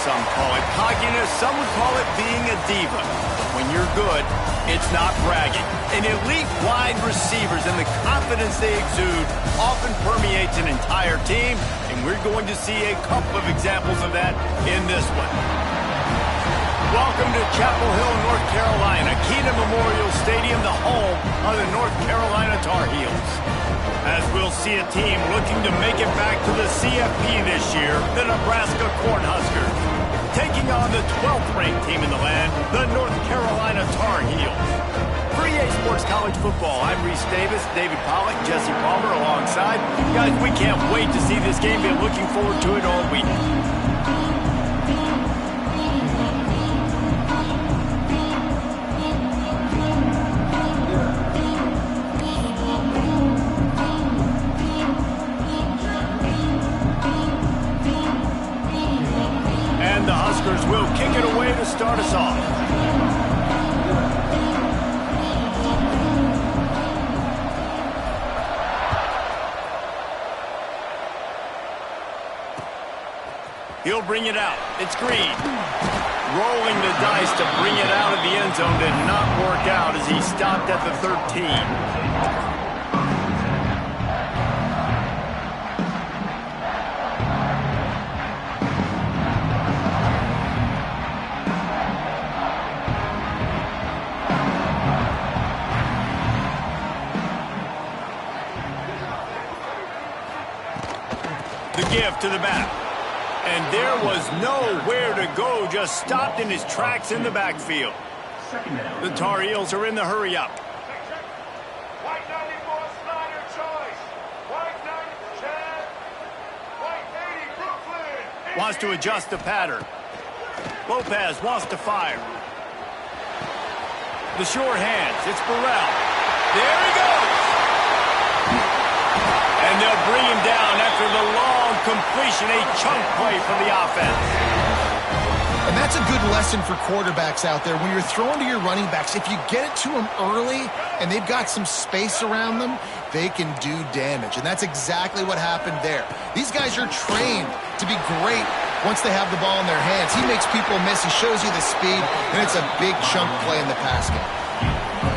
some call it cockiness, some would call it being a diva. When you're good, it's not bragging. And elite wide receivers and the confidence they exude often permeates an entire team, and we're going to see a couple of examples of that in this one. Welcome to Chapel Hill, North Carolina, Keenan Memorial Stadium, the home of the North Carolina Tar Heels. As we'll see a team looking to make it back to the CFP this year, the Nebraska Cornhuskers, taking on the 12th-ranked team in the land, the North Carolina Tar Heels. For EA Sports College Football, I'm Reese Davis, David Pollack, Jesse Palmer alongside. Guys, we can't wait to see this game. Been looking forward to it all week. Will kick it away to start us off. He'll bring it out. It's Green. Rolling the dice to bring it out of the end zone did not work out as he stopped at the 13. Give to the back. And there was nowhere to go, just stopped in his tracks in the backfield. The Tar Heels are in the hurry up. White 94, Snyder choice. White 90, Chad. White 80, Brooklyn. Wants to adjust the pattern. Lopez wants to fire. The short hands, it's Burrell. There he goes. And they'll bring him down after the long completion, a chunk play for the offense. And that's a good lesson for quarterbacks out there. When you're throwing to your running backs, if you get it to them early and they've got some space around them, they can do damage. And that's exactly what happened there. These guys are trained to be great once they have the ball in their hands. He makes people miss. He shows you the speed, and it's a big chunk play in the pass game.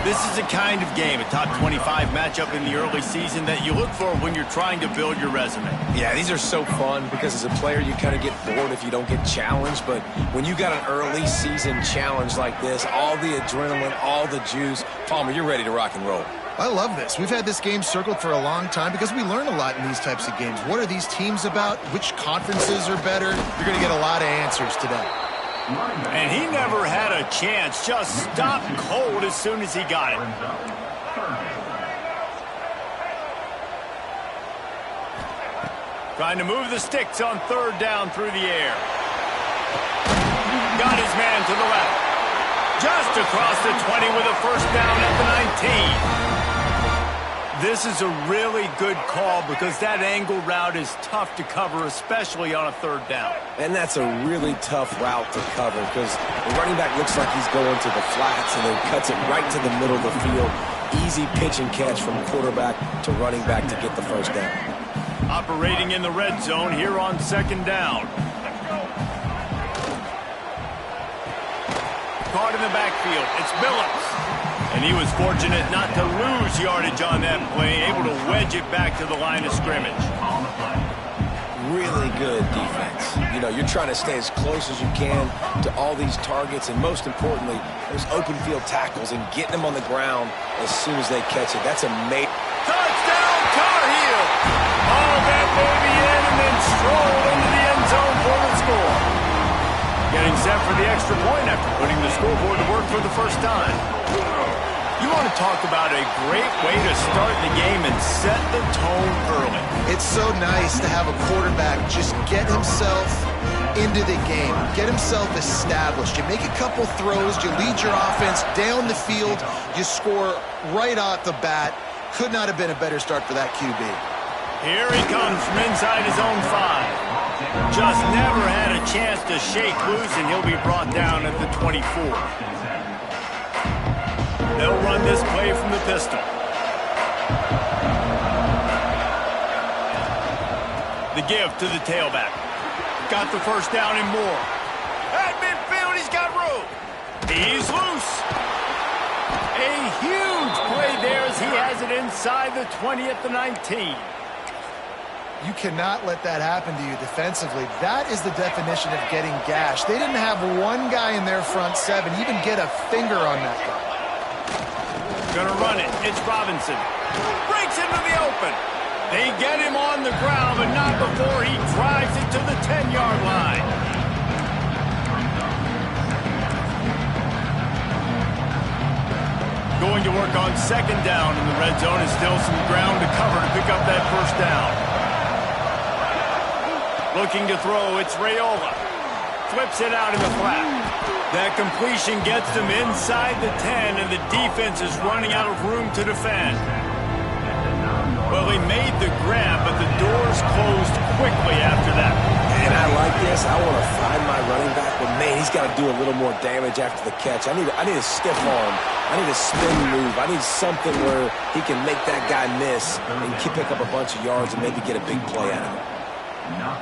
This is a kind of game, a top 25 matchup in the early season that you look for when you're trying to build your resume. Yeah, these are so fun because as a player you kind of get bored if you don't get challenged, but when you got an early season challenge like this, all the adrenaline, all the juice, Palmer, you're ready to rock and roll. I love this. We've had this game circled for a long time because we learn a lot in these types of games. What are these teams about? Which conferences are better? You're going to get a lot of answers today. And he never had a chance, just stopped cold as soon as he got it. Trying to move the sticks on third down through the air. Got his man to the left. Just across the 20 with a first down at the 19. This is a really good call because that angle route is tough to cover, especially on a third down. And that's a really tough route to cover because the running back looks like he's going to the flats and then cuts it right to the middle of the field. Easy pitch and catch from quarterback to running back to get the first down. Operating in the red zone here on second down. Caught in the backfield. It's Billups. And he was fortunate not to lose yardage on that play, able to wedge it back to the line of scrimmage. Really good defense. You know, you're trying to stay as close as you can to all these targets, and most importantly, those open field tackles and getting them on the ground as soon as they catch it. That's amazing. Touchdown, Tar Heel! Haul that baby in and then stroll into the end zone for the score. Getting set for the extra point after putting the scoreboard to work for the first time. You want to talk about a great way to start the game and set the tone early. It's so nice to have a quarterback just get himself into the game, get himself established. You make a couple throws, you lead your offense down the field, you score right off the bat. Could not have been a better start for that QB. Here he comes from inside his own 5. Just never had a chance to shake loose, and he'll be brought down at the 24. They'll run this play from the pistol. The give to the tailback. Got the first down and more. He's loose. A huge play there as he has it inside the 20 at the 19. You cannot let that happen to you defensively. That is the definition of getting gashed. They didn't have one guy in their front seven even get a finger on that guy. Gonna run it. It's Robinson. Breaks into the open. They get him on the ground, but not before he drives it to the 10-yard line. Going to work on second down in the red zone, and still some ground to cover to pick up that first down. Looking to throw, it's Raiola. Flips it out in the flat. That completion gets them inside the 10, and the defense is running out of room to defend. Well, he made the grab, but the doors closed quickly after that. And I like this. I want to find my running back, but man, he's got to do a little more damage after the catch. I need a stiff arm. I need a spin move. I need something where he can make that guy miss and pick up a bunch of yards and maybe get a big play out of it.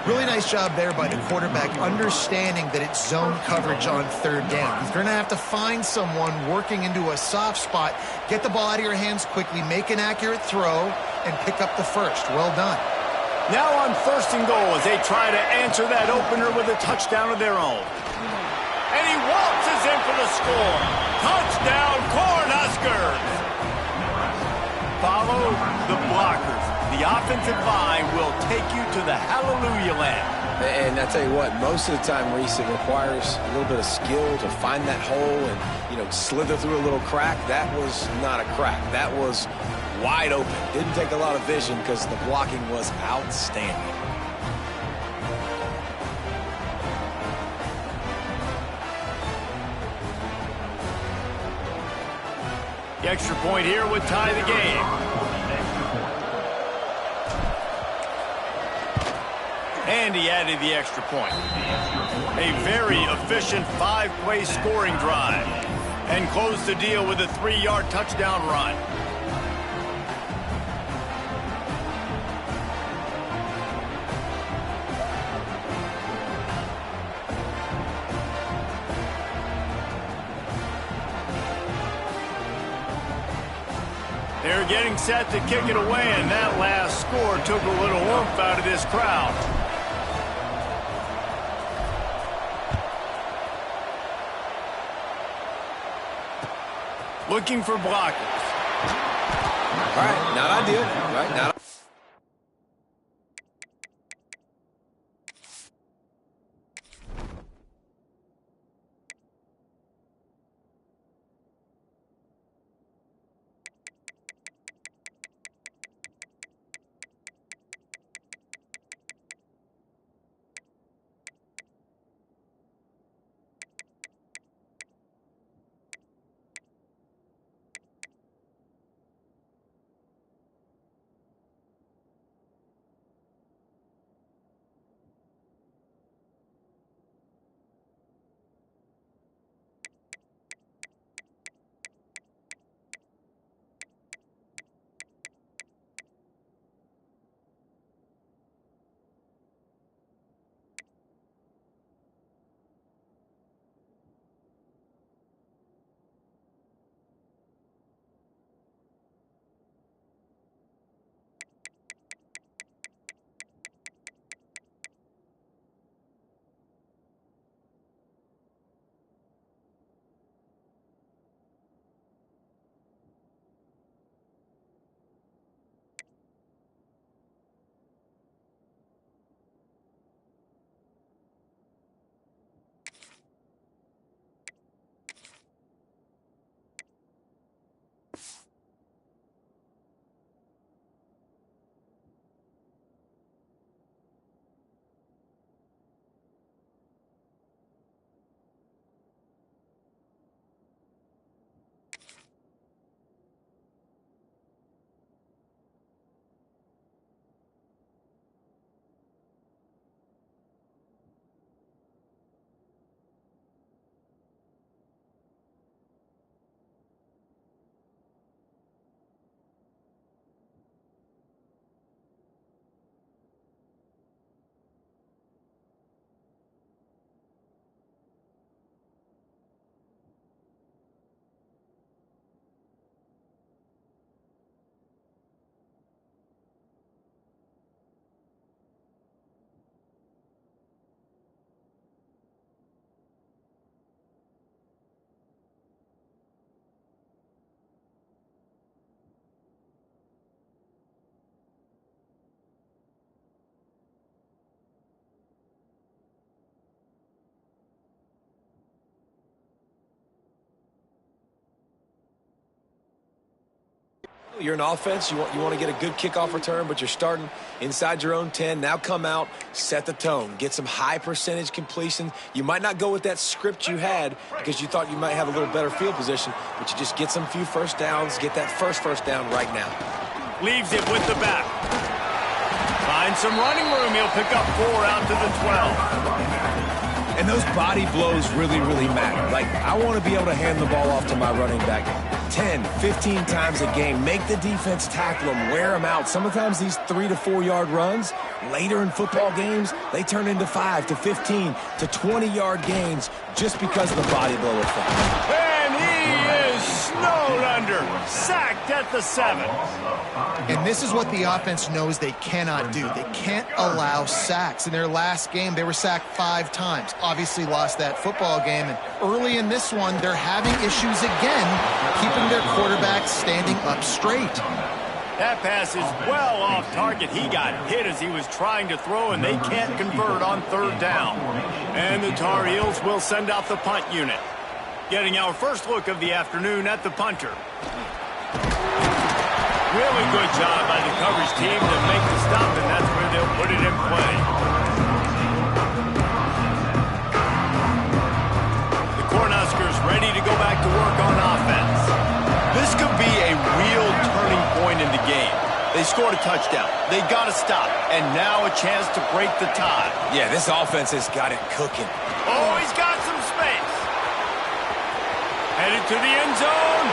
Really nice job there by the quarterback, understanding that it's zone coverage on third down. He's going to have to find someone working into a soft spot, get the ball out of your hands quickly, make an accurate throw, and pick up the first. Well done. Now on first and goal as they try to answer that opener with a touchdown of their own. And he waltzes in for the score. Touchdown, Cornhuskers! Follow the blockers. The offensive line will take you to the hallelujah land. And I tell you what, most of the time, Reese, it requires a little bit of skill to find that hole and, slither through a little crack. That was not a crack. That was wide open. Didn't take a lot of vision because the blocking was outstanding. The extra point here would tie the game. And he added the extra point. A very efficient 5-play scoring drive. And closed the deal with a 3-yard touchdown run. They're getting set to kick it away, and that last score took a little oomph out of this crowd. Looking for blockers. All right, not ideal. Right, not. You're an offense. You want to get a good kickoff return, but you're starting inside your own 10. Now come out, set the tone, get some high percentage completion. You might not go with that script you had because you thought you might have a little better field position, but you just get some few first downs, get that first down right now. Leaves it with the back. Finds some running room. He'll pick up 4 out to the 12. And those body blows really, really matter. Like, I want to be able to hand the ball off to my running back 10, 15 times a game. Make the defense tackle them, wear them out. Sometimes these 3 to 4 yard runs, later in football games, they turn into 5 to 15 to 20 yard gains just because of the body blow effect. And he is snowed under. Sacked at the 7. And this is what the offense knows they cannot do. They can't allow sacks. In their last game, they were sacked 5 times. Obviously lost that football game. And early in this one, they're having issues again, keeping their quarterback standing up straight. That pass is well off target. He got hit as he was trying to throw, and they can't convert on 3rd down. And the Tar Heels will send out the punt unit. Getting our first look of the afternoon at the punter. Really good job by the coverage team to make the stop, and that's where they'll put it in play. The Cornhuskers ready to go back to work on offense. This could be a real turning point in the game. They scored a touchdown. They got to stop, and now a chance to break the tie. Yeah, this offense has got it cooking. Oh, he's got some space. Headed to the end zone,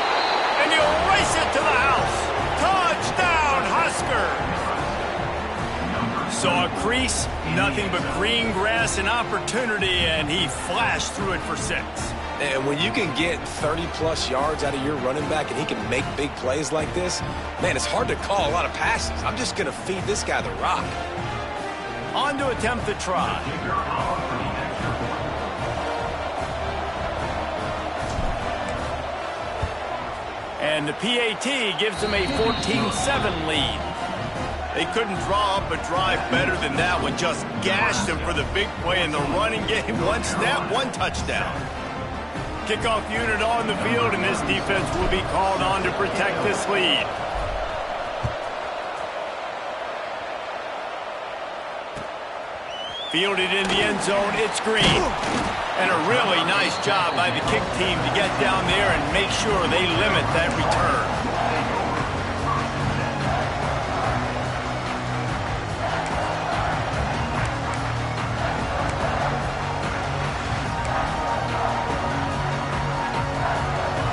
and he'll race it to the house. Touchdown, Huskers! Saw a crease, nothing but green grass and opportunity, and he flashed through it for 6. And when you can get 30-plus yards out of your running back and he can make big plays like this, man, it's hard to call a lot of passes. I'm just going to feed this guy the rock. On to attempt the try. And the PAT gives them a 14-7 lead. They couldn't draw up a drive better than that one. Just gashed them for the big play in the running game. 1 snap, 1 touchdown. Kickoff unit on the field, and this defense will be called on to protect this lead. Fielded in the end zone, it's Green. And a really nice job by the kick team to get down there and make sure they limit that return.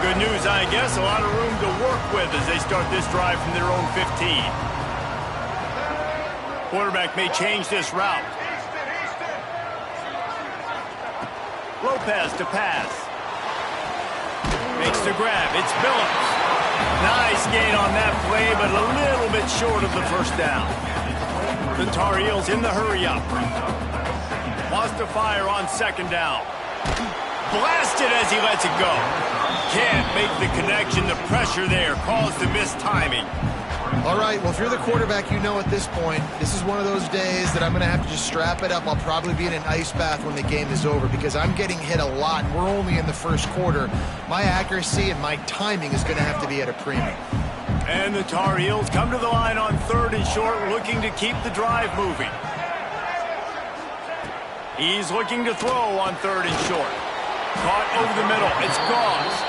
Good news, I guess. A lot of room to work with as they start this drive from their own 15. Quarterback may change this route. Lopez to pass. Makes the grab. It's Phillips. Nice gain on that play, but a little bit short of the first down. The Tar Heels in the hurry-up. Wants to fire on 2nd down. Blasted as he lets it go. Can't make the connection. The pressure there caused the missed timing. All right, well, if you're the quarterback, you know at this point, this is one of those days that I'm going to have to just strap it up. I'll probably be in an ice bath when the game is over because I'm getting hit a lot. We're only in the first quarter. My accuracy and my timing is going to have to be at a premium. And the Tar Heels come to the line on 3rd and short, looking to keep the drive moving. He's looking to throw on 3rd and short. Caught over the middle. It's Gauze.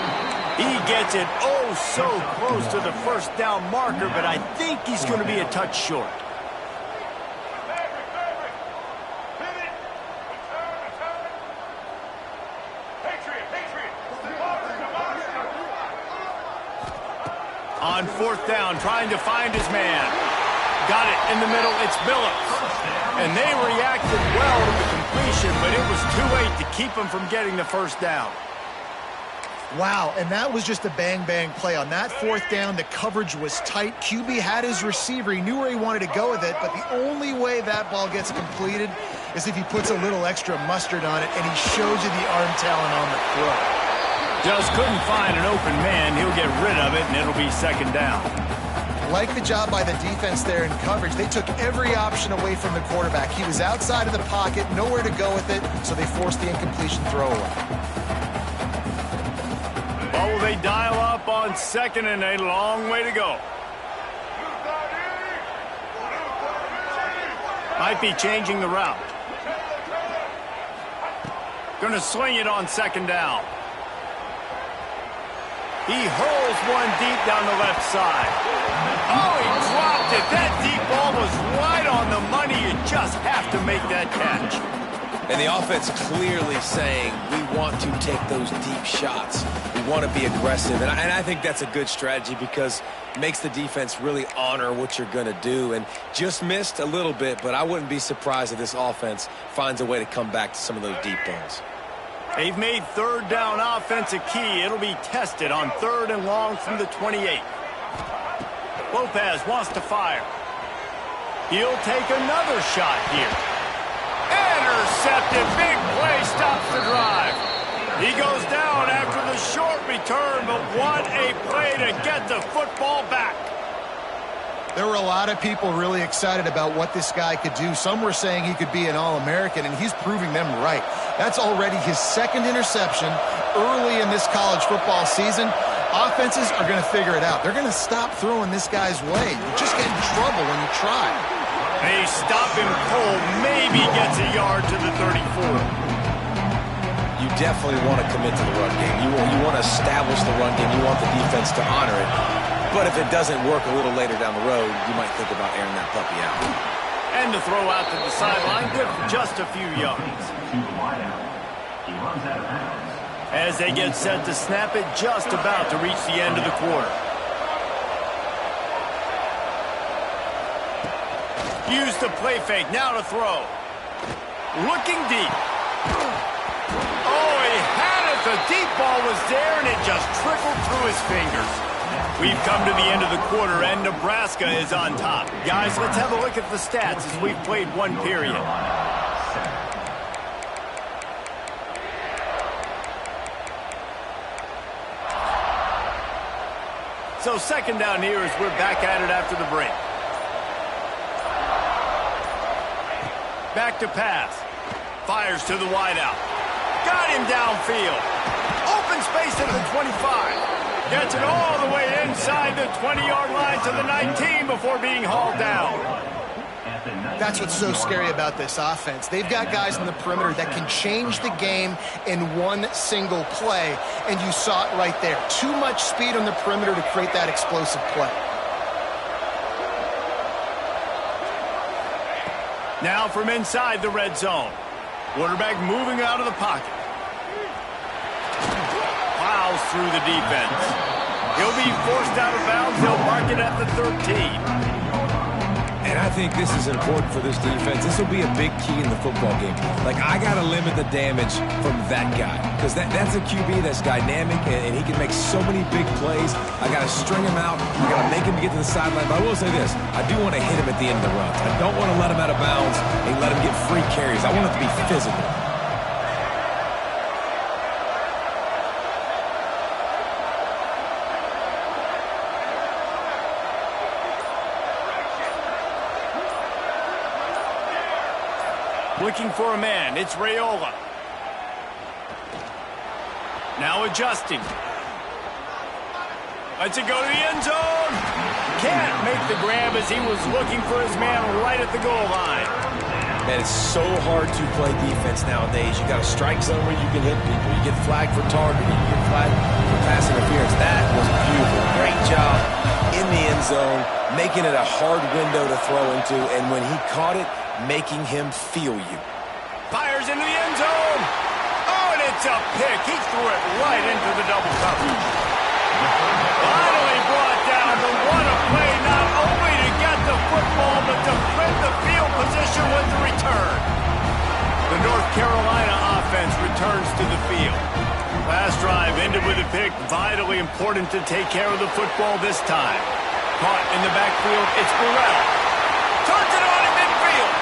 He gets it oh so close to the first down marker, but I think he's going to be a touch short. On 4th down, trying to find his man. Got it in the middle. It's Phillips. And they reacted well to the completion, but it was too late to keep him from getting the first down. Wow, and that was just a bang-bang play. On that 4th down, the coverage was tight. QB had his receiver. He knew where he wanted to go with it, but the only way that ball gets completed is if he puts a little extra mustard on it, and he shows you the arm talent on the throw. Just couldn't find an open man. He'll get rid of it, and it'll be 2nd down. Like the job by the defense there in coverage. They took every option away from the quarterback. He was outside of the pocket, nowhere to go with it, so they forced the incompletion throwaway. Well, will they dial up on 2nd and a long way to go? Might be changing the route. Gonna sling it on second down. He hurls one deep down the left side. Oh, he dropped it. That deep ball was right on the money. You just have to make that catch. And the offense clearly saying, we want to take those deep shots. We want to be aggressive. And I think that's a good strategy because it makes the defense really honor what you're going to do. And just missed a little bit, but I wouldn't be surprised if this offense finds a way to come back to some of those deep balls. They've made third down offense a key. It'll be tested on 3rd and long from the 28. Lopez wants to fire. He'll take another shot here. Intercepted. Big play stops the drive. He goes down after the short return, but what a play to get the football back. There were a lot of people really excited about what this guy could do. Some were saying he could be an All-American, and he's proving them right. That's already his 2nd interception early in this college football season. Offenses are going to figure it out. They're going to stop throwing this guy's way. You just get in trouble when you try. They stop him cold. Maybe gets a yard to the 34. You definitely want to commit to the run game. You want to establish the run game. You want the defense to honor it. But if it doesn't work a little later down the road, you might think about airing that puppy out. And the throw out to the sideline, good for just a few yards. As they get set to snap it, just about to reach the end of the quarter. Use the play fake, now to throw. Looking deep. Oh, he had it. The deep ball was there, and it just trickled through his fingers. We've come to the end of the quarter, and Nebraska is on top. Guys, let's have a look at the stats as we've played one period. So 2nd down here as we're back at it after the break. Back to pass. Fires to the wideout. Got him downfield. Open space at the 25. Gets it all the way inside the 20-yard line to the 19 before being hauled down. That's what's so scary about this offense. They've got guys in the perimeter that can change the game in one single play, and you saw it right there. Too much speed on the perimeter to create that explosive play. Now from inside the red zone. Quarterback moving out of the pocket. Plows through the defense. He'll be forced out of bounds. They'll mark it at the 13. And I think this is important for this defense. This will be a big key in the football game. Like, I got to limit the damage from that guy because that's a QB that's dynamic and he can make so many big plays. I got to string him out. I got to make him get to the sideline. But I will say this. I do want to hit him at the end of the runs. I don't want to let him out of bounds and let him get free carries. I want it to be physical. Looking for a man. It's Raiola. Now adjusting. Lets it go to the end zone. Can't make the grab as he was looking for his man right at the goal line. Man, it's so hard to play defense nowadays. You got a strike zone where you can hit people. You get flagged for targeting. You get flagged for pass interference. That was beautiful. Great job in the end zone, making it a hard window to throw into. And when he caught it, making him feel you. Fires into the end zone. Oh, and it's a pick. He threw it right into the double coverage. Finally brought down, but what a play, not only to get the football, but to print the field position with the return. The North Carolina offense returns to the field. Last drive ended with a pick. Vitally important to take care of the football this time. Caught in the backfield, it's Burrell. Turns it on in midfield.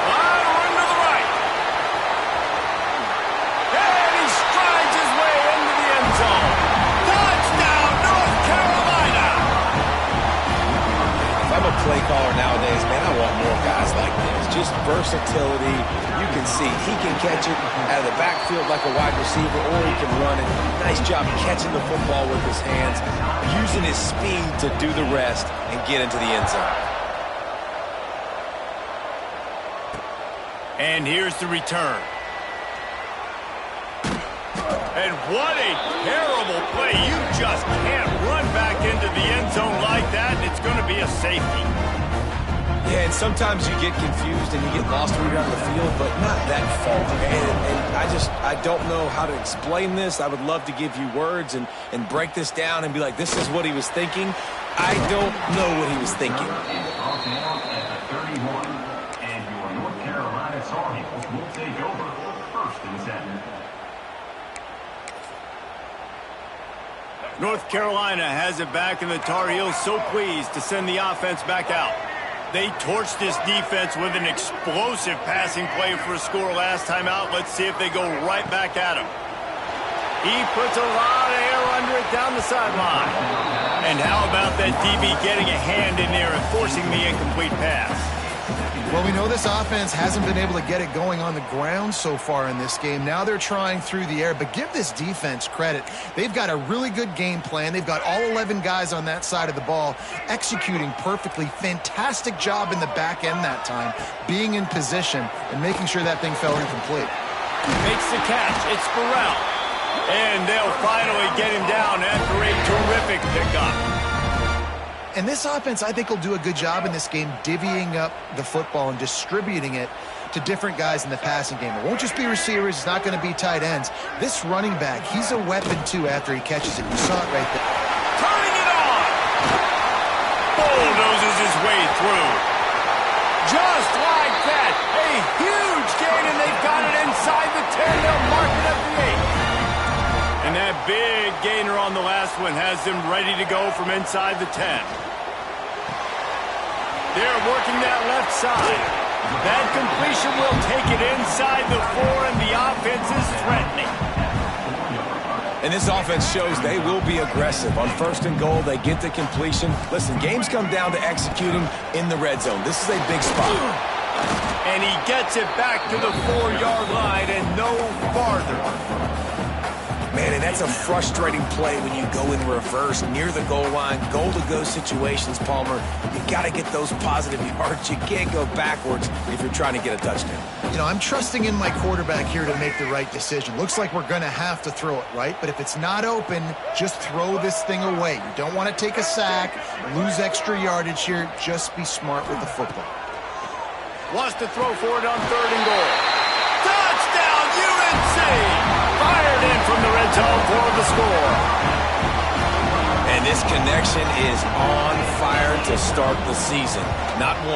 Line run to the right. And he strides his way into the end zone. Touchdown, North Carolina. If I'm a play caller nowadays, man, I want more guys like this. Just versatility. You can see he can catch it out of the backfield like a wide receiver, or he can run it. Nice job catching the football with his hands, using his speed to do the rest and get into the end zone. And here's the return. And what a terrible play. You just can't run back into the end zone like that, and it's going to be a safety. Yeah, and sometimes you get confused and you get lost when you're out of the field, but not that far. And I don't know how to explain this. I would love to give you words and break this down and be like, this is what he was thinking. I don't know what he was thinking. At the 31, and your North Carolina Tar Heels will take over 1st and 10. North Carolina has it back, and the Tar Heels so pleased to send the offense back out. They torched this defense with an explosive passing play for a score last time out. Let's see if they go right back at him. He puts a lot of air under it down the sideline. And how about that DB getting a hand in there and forcing the incomplete pass? Well, we know this offense hasn't been able to get it going on the ground so far in this game. Now they're trying through the air, but give this defense credit. They've got a really good game plan. They've got all 11 guys on that side of the ball executing perfectly. Fantastic job in the back end that time, being in position and making sure that thing fell incomplete. Makes the catch. It's Burrell. And they'll finally get him down after a terrific pickup. And this offense, I think, will do a good job in this game divvying up the football and distributing it to different guys in the passing game. It won't just be receivers. It's not going to be tight ends. This running back, he's a weapon, too, after he catches it. You saw it right there. Turning it on! Bulldozes his way through. Just like that. A huge gain, and they've got it inside the 10. They'll mark it at the 8. And that big gainer on the last one has them ready to go from inside the 10. They're working that left side. That completion will take it inside the 4, and the offense is threatening. And this offense shows they will be aggressive. On 1st and goal, they get the completion. Listen, games come down to executing in the red zone. This is a big spot. And he gets it back to the 4-yard line and no farther. Man, and that's a frustrating play when you go in reverse near the goal line, goal-to-go situations, Palmer. You got to get those positive yards. You can't go backwards if you're trying to get a touchdown. You know, I'm trusting in my quarterback here to make the right decision. Looks like we're going to have to throw it, right? But if it's not open, just throw this thing away. You don't want to take a sack, lose extra yardage here. Just be smart with the football. Wants to throw for it on 3rd and goal. Touchdown, UNC! Fired in from the red zone for the score. And this connection is on fire to start the season. Not 1,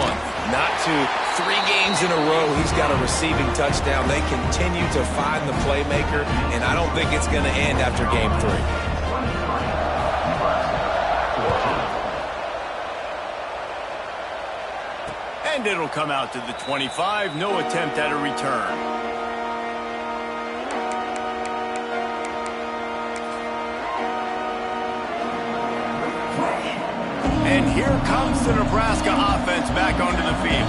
not 2, 3 games in a row. He's got a receiving touchdown. They continue to find the playmaker, and I don't think it's going to end after game 3. And it'll come out to the 25. No attempt at a return. And here comes the Nebraska offense back onto the field.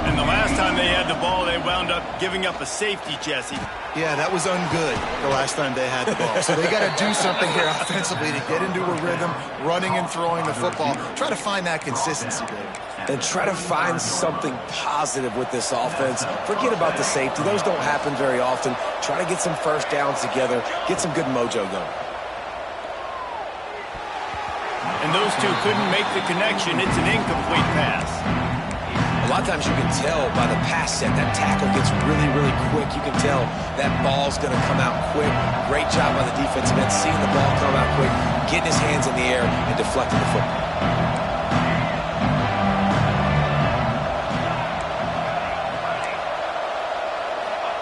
And the last time they had the ball, they wound up giving up a safety, Jesse. Yeah, that was ungood the last time they had the ball. So they got to do something here offensively to get into a rhythm, running and throwing the football. Try to find that consistency, David. And try to find something positive with this offense. Forget about the safety. Those don't happen very often. Try to get some first downs together. Get some good mojo going. And those two couldn't make the connection. It's an incomplete pass. A lot of times you can tell by the pass set, that tackle gets really, really quick. You can tell that ball's going to come out quick. Great job by the defensive end, seeing the ball come out quick, getting his hands in the air, and deflecting the football.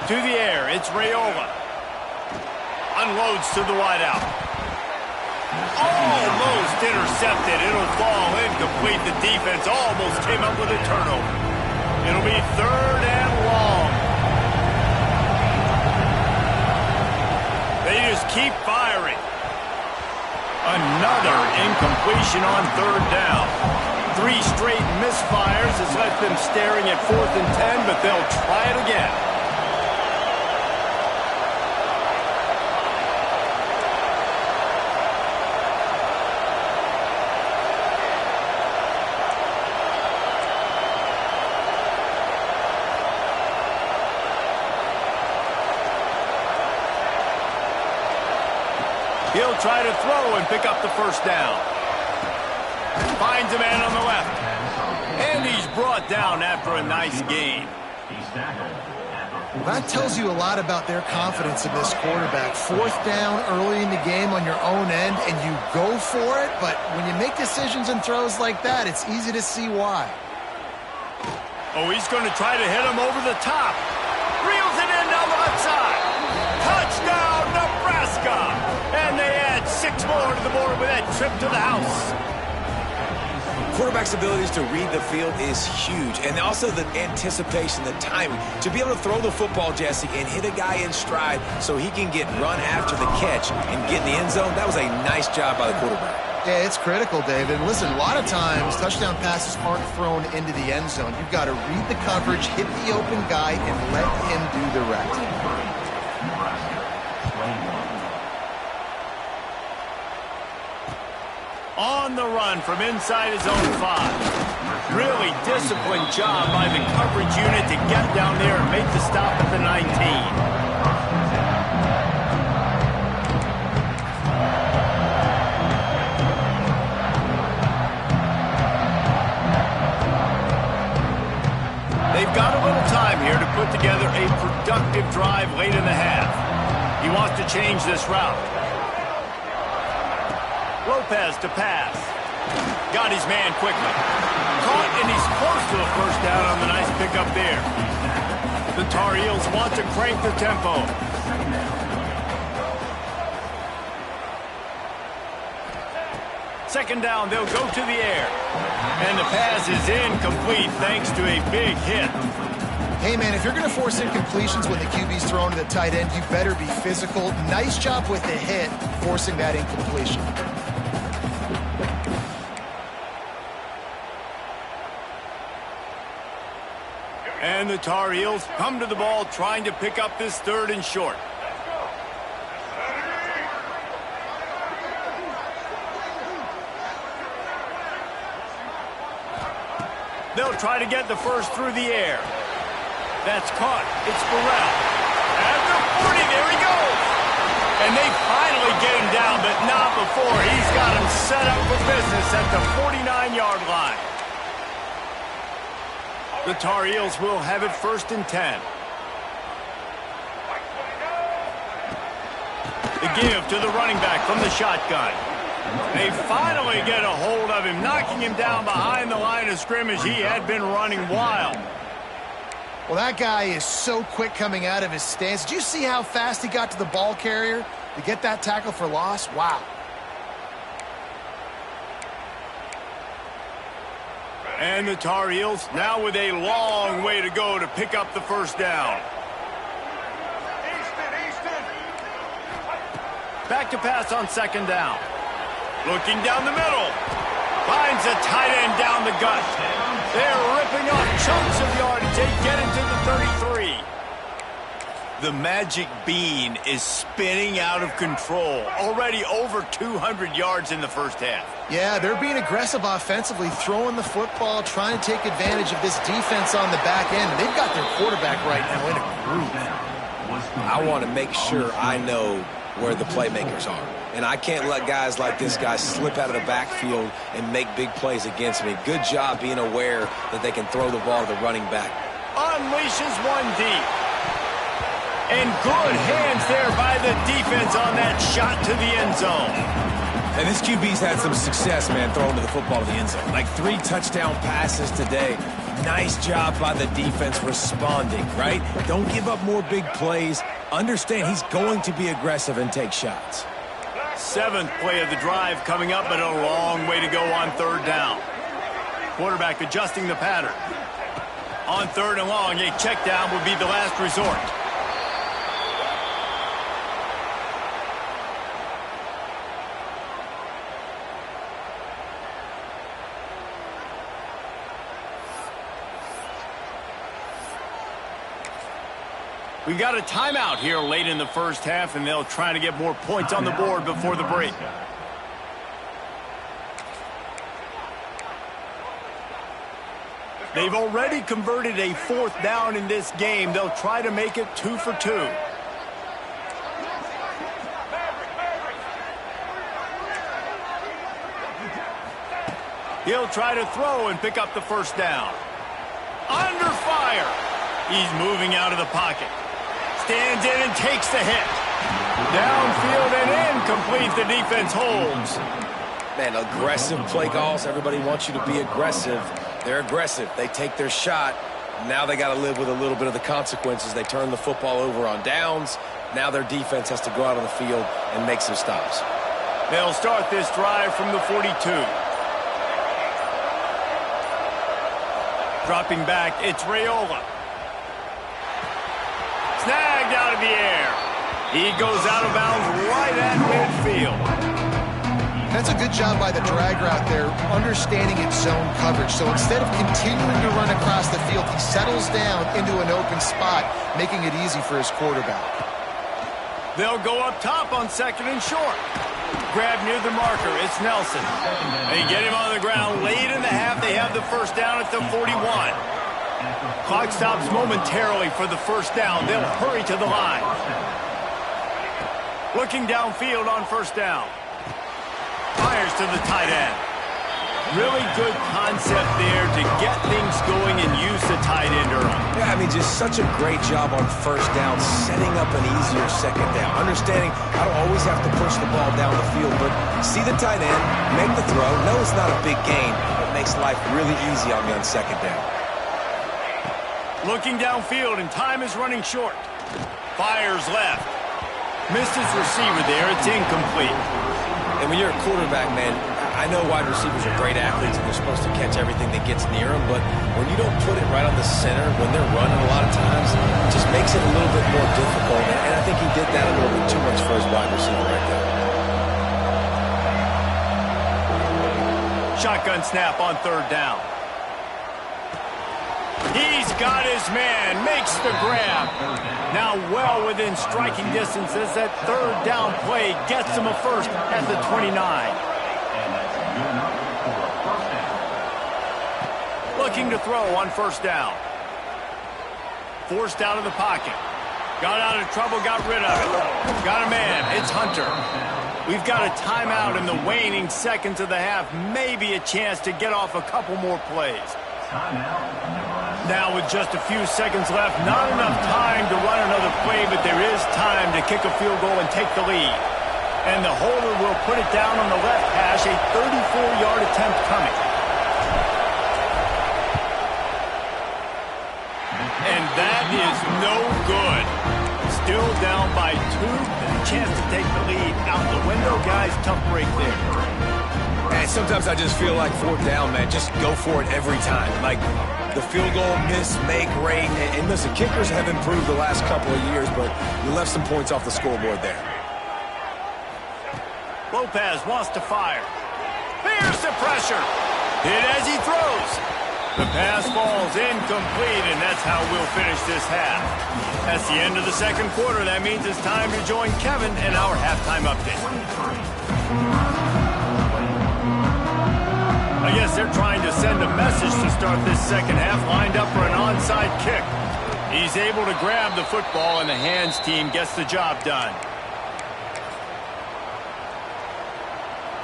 To the air, it's Raiola. Unloads to the wideout. Almost intercepted. It'll fall incomplete. The defense almost came up with a turnover. It'll be 3rd and long. They just keep firing. Another incompletion on 3rd down. 3 straight misfires has left them staring at 4th and 10, but they'll try it again. try to throw and pick up the first down. Finds a man on the left. And he's brought down after a nice gain. That tells you a lot about their confidence in this quarterback. Fourth down early in the game on your own end, and you go for it, but when you make decisions and throws like that, it's easy to see why. Oh, he's going to try to hit him over the top. Reels it in down the left side. Touchdown, Nebraska! And they add 6 more to the board with that trip to the house. Quarterback's abilities to read the field is huge, and also the anticipation, the timing. To be able to throw the football, Jesse, and hit a guy in stride so he can get run after the catch and get in the end zone, that was a nice job by the quarterback. Yeah, it's critical, David. And listen, a lot of times, touchdown passes aren't thrown into the end zone. You've got to read the coverage, hit the open guy, and let him do the rest. On the run from inside his own 5. Really disciplined job by the coverage unit to get down there and make the stop at the 19. They've got a little time here to put together a productive drive late in the half. He wants to change this route. Lopez to pass. Got his man quickly. Caught, and he's close to a first down on the nice pickup there. The Tar Heels want to crank the tempo. Second down, they'll go to the air. And the pass is incomplete thanks to a big hit. Hey, man, if you're going to force incompletions when the QB's thrown to the tight end, you better be physical. Nice job with the hit, forcing that incompletion. And the Tar Heels come to the ball trying to pick up this 3rd and short. They'll try to get the first through the air. That's caught. It's Burrell. At the 40, there he goes. And they finally get him down, but not before. He's got him set up for business at the 49-yard line. The Tar Heels will have it 1st and 10. The give to the running back from the shotgun. They finally get a hold of him, knocking him down behind the line of scrimmage. He had been running wild. Well, that guy is so quick coming out of his stance. Did you see how fast he got to the ball carrier to get that tackle for loss? Wow. And the Tar Heels now with a long way to go to pick up the first down. Back to pass on 2nd down. Looking down the middle. Finds a tight end down the gut. They're ripping off chunks of yardage. They get into the 33. The magic bean is spinning out of control. Already over 200 yards in the first half. Yeah, they're being aggressive offensively, throwing the football, trying to take advantage of this defense on the back end. They've got their quarterback right now in a groove. I want to make sure I know where the playmakers are. And I can't let guys like this guy slip out of the backfield and make big plays against me. Good job being aware that they can throw the ball to the running back. Unleashes one deep. And good hands there by the defense on that shot to the end zone. And this QB's had some success, man, throwing to the football to the end zone. Like 3 touchdown passes today. Nice job by the defense responding, right? Don't give up more big plays. Understand he's going to be aggressive and take shots. 7th play of the drive coming up, but a long way to go on 3rd down. Quarterback adjusting the pattern. On 3rd and long, a check down would be the last resort. We got a timeout here late in the first half, and they'll try to get more points on the board before the break. They've already converted a 4th down in this game. They'll try to make it 2 for 2. He'll try to throw and pick up the first down. Under fire. He's moving out of the pocket. Stands in and takes the hit. Downfield and incomplete. The defense holds. Man, aggressive play calls. Everybody wants you to be aggressive. They're aggressive. They take their shot. Now they got to live with a little bit of the consequences. They turn the football over on downs. Now their defense has to go out on the field and make some stops. They'll start this drive from the 42. Dropping back, it's Raiola. Snagged out of the air. He goes out of bounds right at midfield. That's a good job by the drag route there, understanding its zone coverage. So instead of continuing to run across the field, he settles down into an open spot, making it easy for his quarterback. They'll go up top on 2nd and short. Grab near the marker. It's Nelson. They get him on the ground late in the half. They have the first down at the 41. Clock stops momentarily for the first down. They'll hurry to the line. Looking downfield on first down. Fires to the tight end. Really good concept there to get things going and use the tight end early. Yeah, I mean, just such a great job on first down, setting up an easier second down. Understanding I don't always have to push the ball down the field, but see the tight end, make the throw. No, it's not a big gain, but it makes life really easy on me on second down. Looking downfield, and time is running short. Fires left. Missed his receiver there. It's incomplete. And when you're a quarterback, man, I know wide receivers are great athletes and they're supposed to catch everything that gets near them, but when you don't put it right on the center, when they're running a lot of times, it just makes it a little bit more difficult. And I think he did that a little bit too much for his wide receiver right there. Shotgun snap on 3rd down. He's got his man, makes the grab. Now well within striking distance as that 3rd down play gets him a first at the 29. Looking to throw on first down. Forced out of the pocket. Got out of trouble, got rid of it. Got a man, it's Hunter. We've got a timeout in the waning seconds of the half. Maybe a chance to get off a couple more plays. Now with just a few seconds left, not enough time to run another play, but there is time to kick a field goal and take the lead. And the holder will put it down on the left hash, a 34-yard attempt coming. And that is no good. Still down by 2. Chance to take the lead out the window, guys. Tough break there. And sometimes I just feel like 4th down, man. Just go for it every time. Like the field goal miss, make rate. And listen, kickers have improved the last couple of years, but you left some points off the scoreboard there. Lopez wants to fire. Fears the pressure. Hit as he throws. The pass falls incomplete, and that's how we'll finish this half. That's the end of the 2nd quarter. That means it's time to join Kevin in our halftime update. I guess they're trying to send a message to start this 2nd half, lined up for an onside kick. He's able to grab the football, and the hands team gets the job done.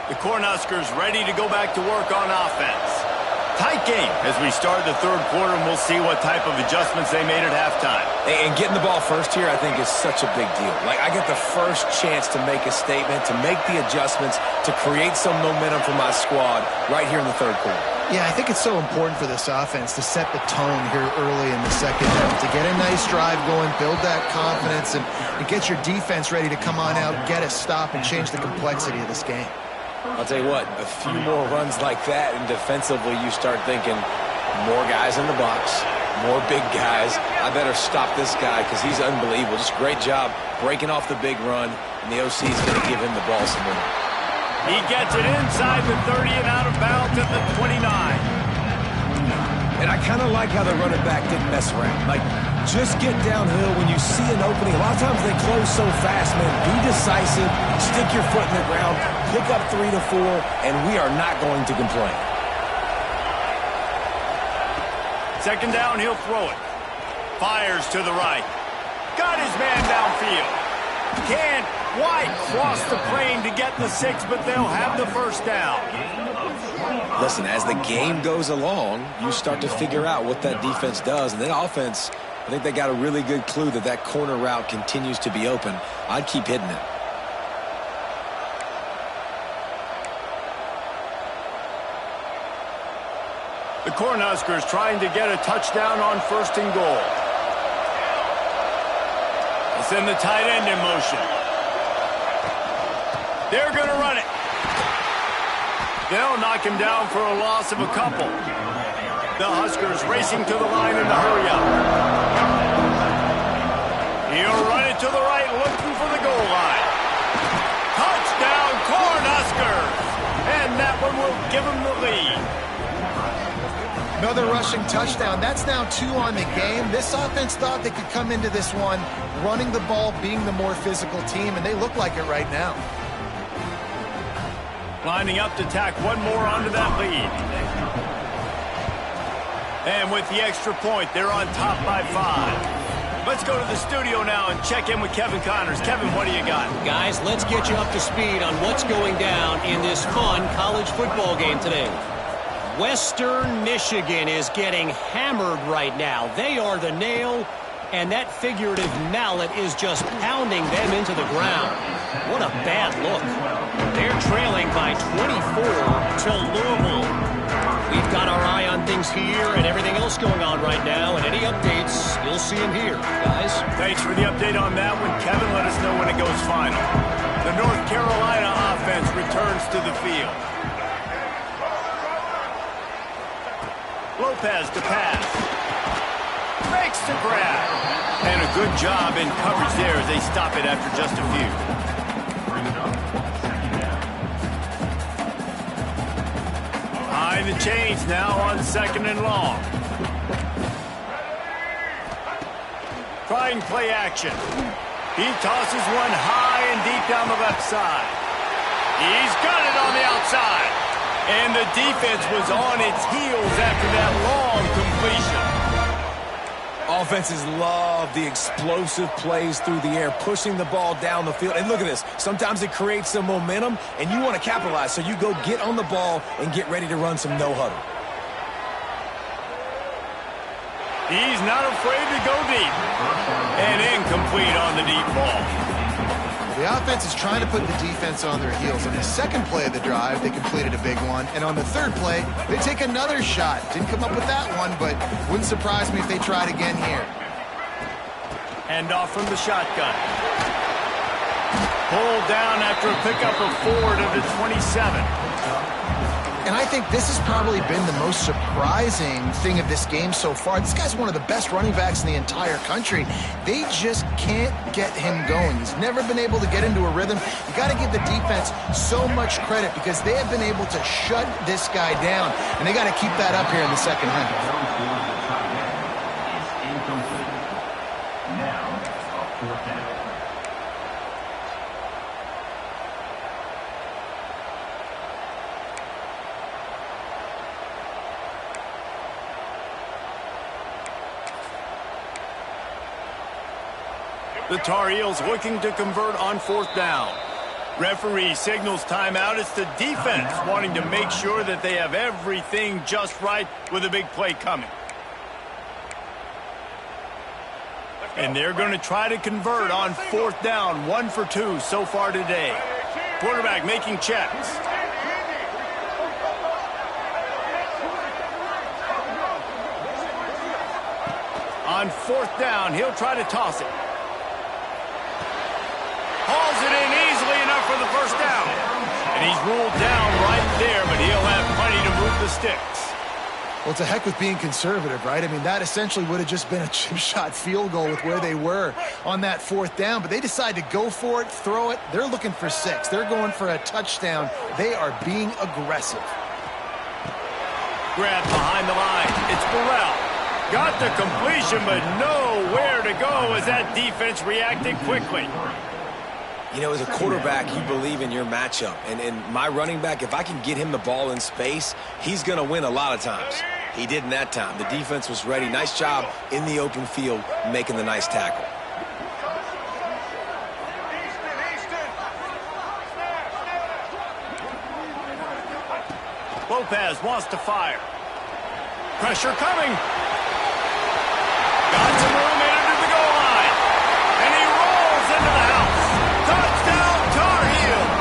The Cornhuskers ready to go back to work on offense. Tight game as we start the 3rd quarter, and we'll see what type of adjustments they made at halftime. And getting the ball first here, I think, is such a big deal. Like, I get the first chance to make a statement, to make the adjustments, to create some momentum for my squad right here in the 3rd quarter. Yeah, I think it's so important for this offense to set the tone here early in the 2nd half, to get a nice drive going, build that confidence, and get your defense ready to come on out, get a stop, and change the complexity of this game. I'll tell you what, a few more runs like that, and defensively you start thinking more guys in the box, more big guys. I better stop this guy because he's unbelievable. Just great job breaking off the big run, and the OC is going to give him the ball some more. He gets it inside the 30 and out of bounds at the 29. And I kind of like how the running back didn't mess around. Like, just get downhill when you see an opening. A lot of times they close so fast, man. Be decisive, stick your foot in the ground, pick up 3 to 4, and we are not going to complain. 2nd down, he'll throw it. Fires to the right. Got his man downfield. Can't quite cross the plane to get the 6, but they'll have the first down. Listen, as the game goes along, you start to figure out what that defense does. And then offense, I think they got a really good clue that that corner route continues to be open. I'd keep hitting it. The Cornhuskers trying to get a touchdown on 1st and goal. They send the tight end in motion. They're going to run it. They'll knock him down for a loss of a couple. The Huskers racing to the line in the hurry-up. He'll run it to the right, looking for the goal line. Touchdown, Cornhuskers! And that one will give him the lead. Another rushing touchdown. That's now 2 on the game. This offense thought they could come into this one running the ball, being the more physical team, and they look like it right now. Lining up to tack one more onto that lead. And with the extra point, they're on top by 5. Let's go to the studio now and check in with Kevin Connors. Kevin, what do you got? Guys, let's get you up to speed on what's going down in this fun college football game today. Western Michigan is getting hammered right now. They are the nail, and that figurative mallet is just pounding them into the ground. What a bad look. They're trailing by 24 to Louisville. We've got our eye on things here and everything else going on right now, and any updates, you'll see them here, guys. Thanks for the update on that one, Kevin. Let us know when it goes final. The North Carolina offense returns to the field. Lopez to pass. Makes the grab. And a good job in coverage there as they stop it after just a few. Behind the chains now on 2nd and long. Trying play action. He tosses one high and deep down the left side. He's got it on the outside. And the defense was on its heels after that long completion. Offenses love the explosive plays through the air, pushing the ball down the field. And look at this. Sometimes it creates some momentum, and you want to capitalize. So you go get on the ball and get ready to run some no-huddle. He's not afraid to go deep. And incomplete on the deep ball. The offense is trying to put the defense on their heels. On the 2nd play of the drive, they completed a big one. And on the 3rd play, they take another shot. Didn't come up with that one, but wouldn't surprise me if they tried again here. Hand off from the shotgun. Pulled down after a pickup of 4 to the 27. And I think this has probably been the most surprising thing of this game so far. This guy's one of the best running backs in the entire country. They just can't get him going. He's never been able to get into a rhythm. You got to give the defense so much credit because they have been able to shut this guy down. And they got to keep that up here in the 2nd half. Now, a 4th down. The Tar Heels looking to convert on 4th down. Referee signals timeout. It's the defense wanting to make sure that they have everything just right with a big play coming. And they're going to try to convert on 4th down. 1 for 2 so far today. Quarterback making checks. On 4th down, he'll try to toss it. Hauls it in easily enough for the 1st down. And he's ruled down right there, but he'll have plenty to move the sticks. Well, it's a heck with being conservative, right? I mean, that essentially would have just been a chip shot field goal with where they were on that 4th down. But they decide to go for it, throw it. They're looking for 6. They're going for a touchdown. They are being aggressive. Grab behind the line. It's Burrell. Got the completion, but nowhere to go as that defense reacted quickly. You know, as a quarterback, you believe in your matchup. And my running back, if I can get him the ball in space, he's going to win a lot of times. He didn't that time. The defense was ready. Nice job in the open field making the nice tackle. Lopez wants to fire. Pressure coming. Got some room in under the goal line. And he rolls into the house. Touchdown, Tar Heels.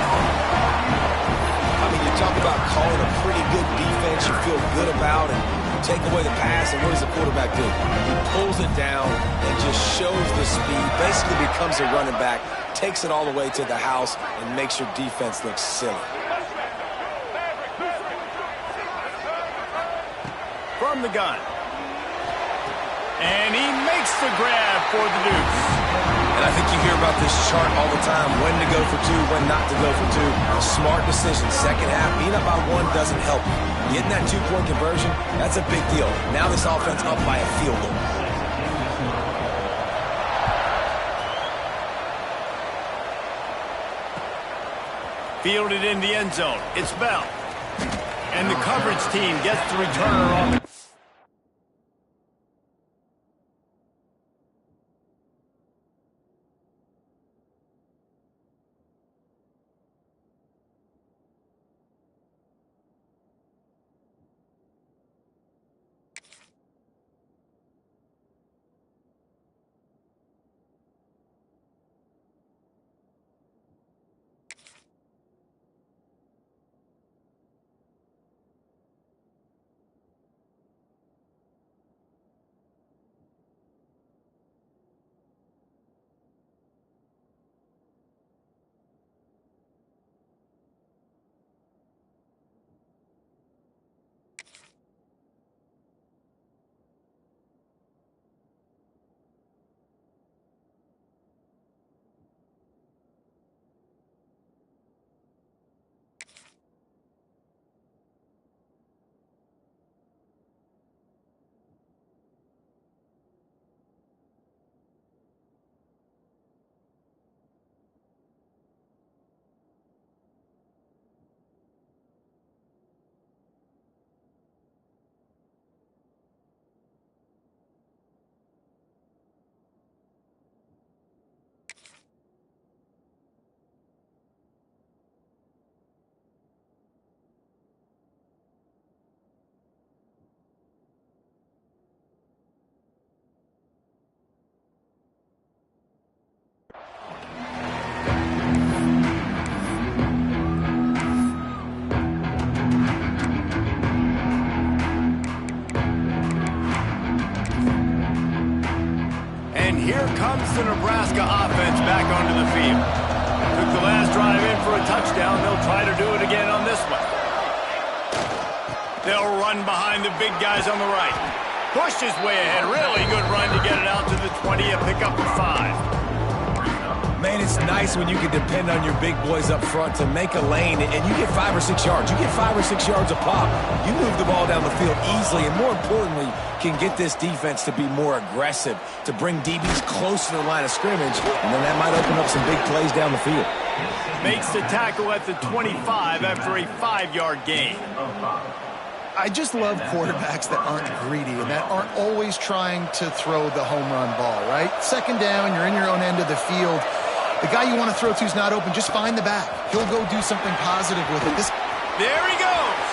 I mean, you talk about calling a pretty good defense you feel good about, and take away the pass, and what does the quarterback do? He pulls it down and just shows the speed, basically becomes a running back, takes it all the way to the house, and makes your defense look silly. From the gun. And he makes the grab for the deuce. And I think you hear about this chart all the time, when to go for two, when not to go for two. A smart decision. Second half, being up by one doesn't help you. Getting that two-point conversion, that's a big deal. Now this offense up by a field goal. Fielded in the end zone. It's Bell. And the coverage team gets the returner on the... Here comes the Nebraska offense back onto the field. Took the last drive in for a touchdown. They'll try to do it again on this one. They'll run behind the big guys on the right. Pushed his way ahead. Really good run to get it out to the 20 and pick up the 5. Man, it's nice when you can depend on your big boys up front to make a lane, and you get 5 or 6 yards. You get 5 or 6 yards a pop. You move the ball down the field easily, and more importantly, can get this defense to be more aggressive, to bring DBs close to the line of scrimmage, and then that might open up some big plays down the field. Makes the tackle at the 25 after a 5-yard gain. I just love quarterbacks that aren't greedy and that aren't always trying to throw the home run ball, right? Second down, you're in your own end of the field. The guy you want to throw to is not open. Just find the back. He'll go do something positive with it. There he goes.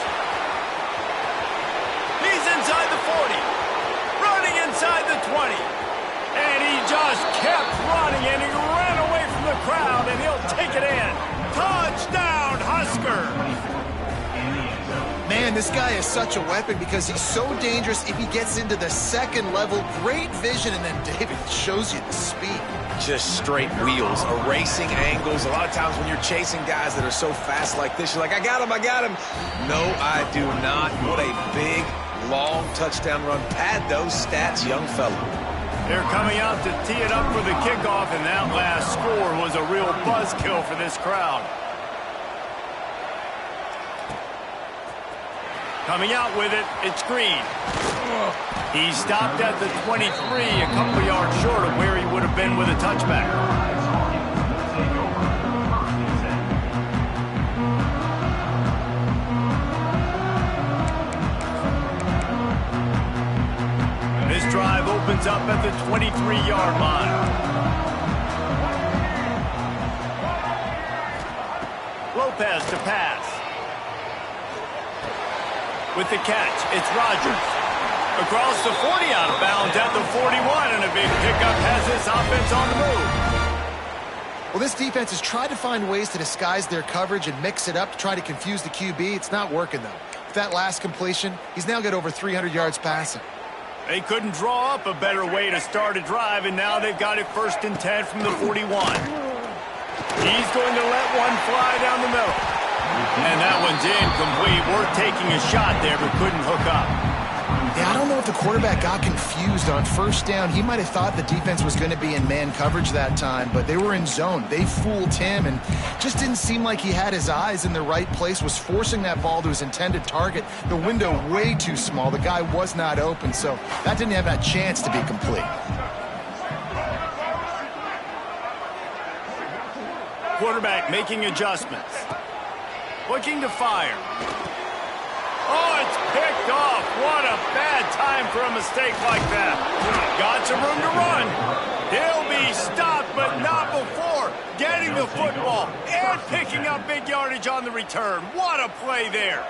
He's inside the 40. Running inside the 20. And he just kept running, and he ran away from the crowd, and he'll take it in. Touchdown, Husker. Man, this guy is such a weapon because he's so dangerous if he gets into the second level. Great vision, and then David shows you the speed. Just straight wheels, erasing angles. A lot of times when you're chasing guys that are so fast like this, you're like, I got him. No, I do not. What a big, long touchdown run. Pad those stats, young fella. They're coming out to tee it up for the kickoff, and that last score was a real buzzkill for this crowd. Coming out with it, it's Green. He stopped at the 23, a couple yards short of where he would have been with a touchback. This drive opens up at the 23-yard line. Lopez to pass. With the catch, it's Rodgers. Across the 40, out of bounds at the 41, and a big pickup has this offense on the move. Well, this defense has tried to find ways to disguise their coverage and mix it up to try to confuse the QB. It's not working, though. With that last completion, he's now got over 300 yards passing. They couldn't draw up a better way to start a drive, and now they've got it 1st and 10 from the 41. He's going to let one fly down the middle. And that one's incomplete. Worth taking a shot there, but couldn't hook up. Yeah, I don't know if the quarterback got confused on 1st down. He might have thought the defense was going to be in man coverage that time, but they were in zone. They fooled him and just didn't seem like he had his eyes in the right place, was forcing that ball to his intended target. The window way too small. The guy was not open, so that didn't have that chance to be complete. Quarterback making adjustments. Looking to fire. Oh, it's picked off. What a bad time for a mistake like that. Got some room to run. He'll be stopped, but not before getting the football and picking up big yardage on the return. What a play there.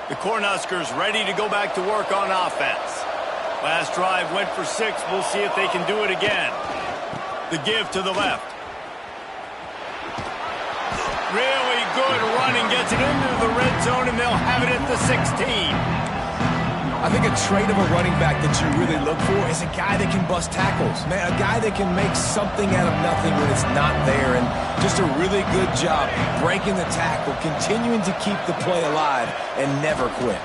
The Cornhuskers ready to go back to work on offense. Last drive went for 6. We'll see if they can do it again. The give to the left. Really good running. Gets it into the red zone, and they'll have it at the 16. I think a trait of a running back that you really look for is a guy that can bust tackles. Man, a guy that can make something out of nothing when it's not there. And just a really good job breaking the tackle, continuing to keep the play alive, and never quit.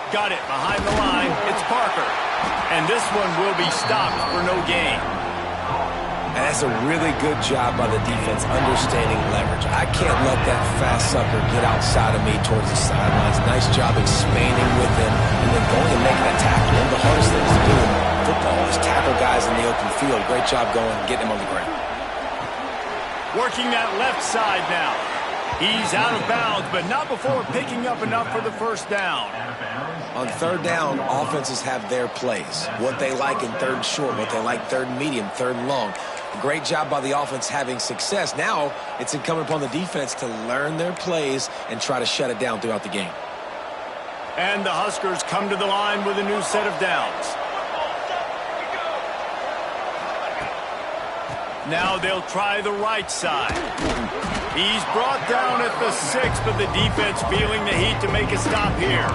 Got it behind the line. It's Parker. And this one will be stopped for no gain. And that's a really good job by the defense understanding leverage. I can't let that fast sucker get outside of me towards the sidelines. Nice job expanding with him and then going and making that tackle. One of the hardest things to do in football is tackle guys in the open field. Great job going and getting him on the ground. Working that left side now. He's out of bounds, but not before picking up enough for the 1st down. On 3rd down, offenses have their plays. What they like in 3rd short, what they like 3rd medium, 3rd long. Great job by the offense having success. Now it's incumbent upon the defense to learn their plays and try to shut it down throughout the game. And the Huskers come to the line with a new set of downs. Now they'll try the right side. He's brought down at the 6, but the defense feeling the heat to make a stop here.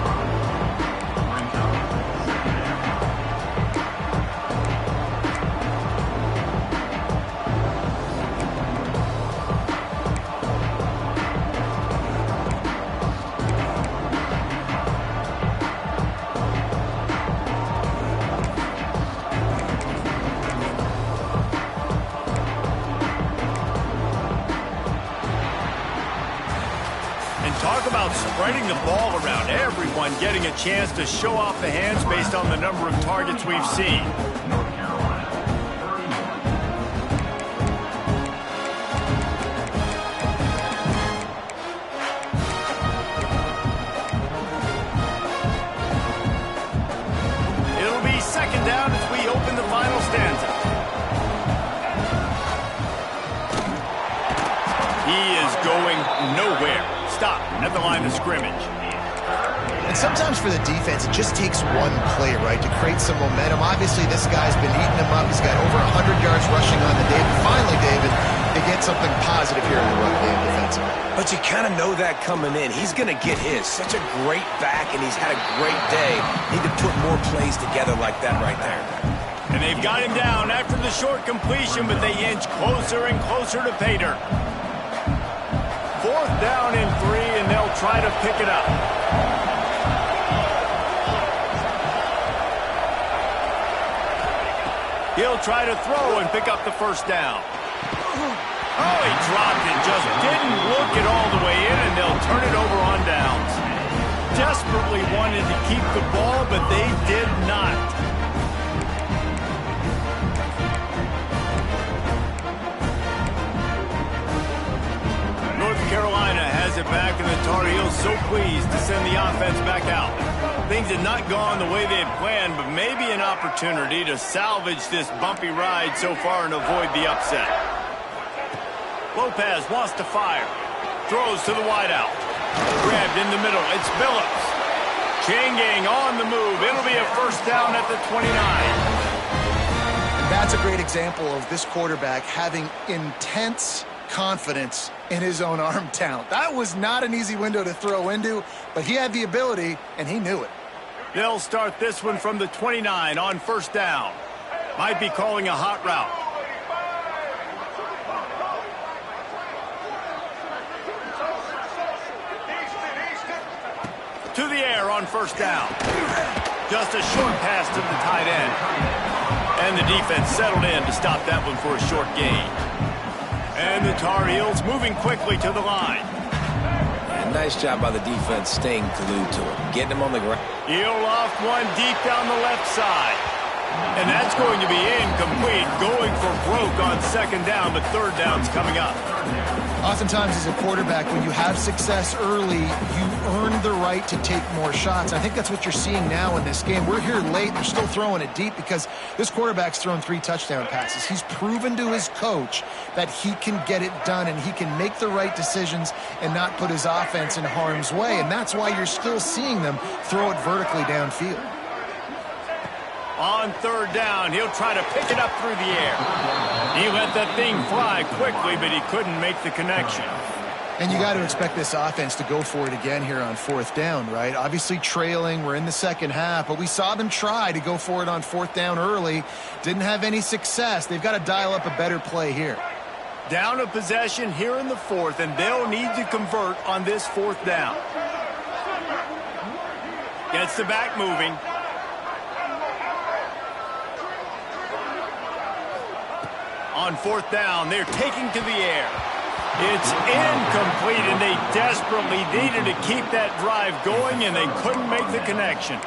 Talk about spreading the ball around. Everyone getting a chance to show off the hands based on the number of targets we've seen. It'll be 2nd down as we open the final stanza. He is going nowhere. Stop at the line of scrimmage. And sometimes for the defense, it just takes one play, right, to create some momentum. Obviously, this guy's been eating them up. He's got over 100 yards rushing on the day. But finally, David, they get something positive here in the run game defensively. But you kind of know that coming in. He's going to get his. Such a great back, and he's had a great day. Need to put more plays together like that right there. And they've got him down after the short completion, but they inch closer and closer to pay dirt. 4th down and 3, and they'll try to pick it up. He'll try to throw and pick up the 1st down. Oh, he dropped it. Just didn't look it all the way in, and they'll turn it over on downs. Desperately wanted to keep the ball, but they did not. North Carolina has it back, and the Tar Heels so pleased to send the offense back out. Things had not gone the way they had planned, but maybe an opportunity to salvage this bumpy ride so far and avoid the upset. Lopez wants to fire. Throws to the wideout. Grabbed in the middle. It's Billups. Chain gang on the move. It'll be a first down at the 29. And that's a great example of this quarterback having intense confidence in his own arm talent. That was not an easy window to throw into, but he had the ability, and he knew it. They'll start this one from the 29 on first down. Might be calling a hot route. To the air on first down. Just a short pass to the tight end. And the defense settled in to stop that one for a short gain. And the Tar Heels moving quickly to the line. And nice job by the defense staying glued to him, getting him on the ground. Heel off one deep down the left side. And that's going to be incomplete. Going for broke on second down, but third down's coming up. Oftentimes as a quarterback, when you have success early, you earn the right to take more shots. I think that's what you're seeing now in this game. We're here late. They're still throwing it deep because this quarterback's thrown 3 touchdown passes. He's proven to his coach that he can get it done and he can make the right decisions and not put his offense in harm's way. And that's why you're still seeing them throw it vertically downfield. On third down, he'll try to pick it up through the air. He let that thing fly quickly, but he couldn't make the connection. And you got to expect this offense to go for it again here on fourth down, right? Obviously trailing, we're in the second half, but we saw them try to go for it on fourth down early. Didn't have any success. They've got to dial up a better play here. Down a possession here in the fourth, and they'll need to convert on this fourth down. Gets the back moving. On fourth down, they're taking to the air. It's incomplete, and they desperately needed to keep that drive going, and they couldn't make the connection.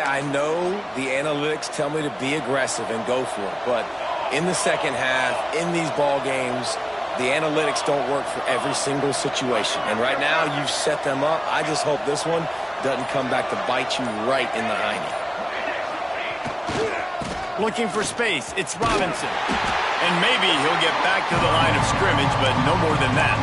I know the analytics tell me to be aggressive and go for it, but in the second half, in these ball games, the analytics don't work for every single situation. And right now, you've set them up. I just hope this one doesn't come back to bite you right in the hiney. Looking for space, it's Robinson. And maybe he'll get back to the line of scrimmage, but no more than that.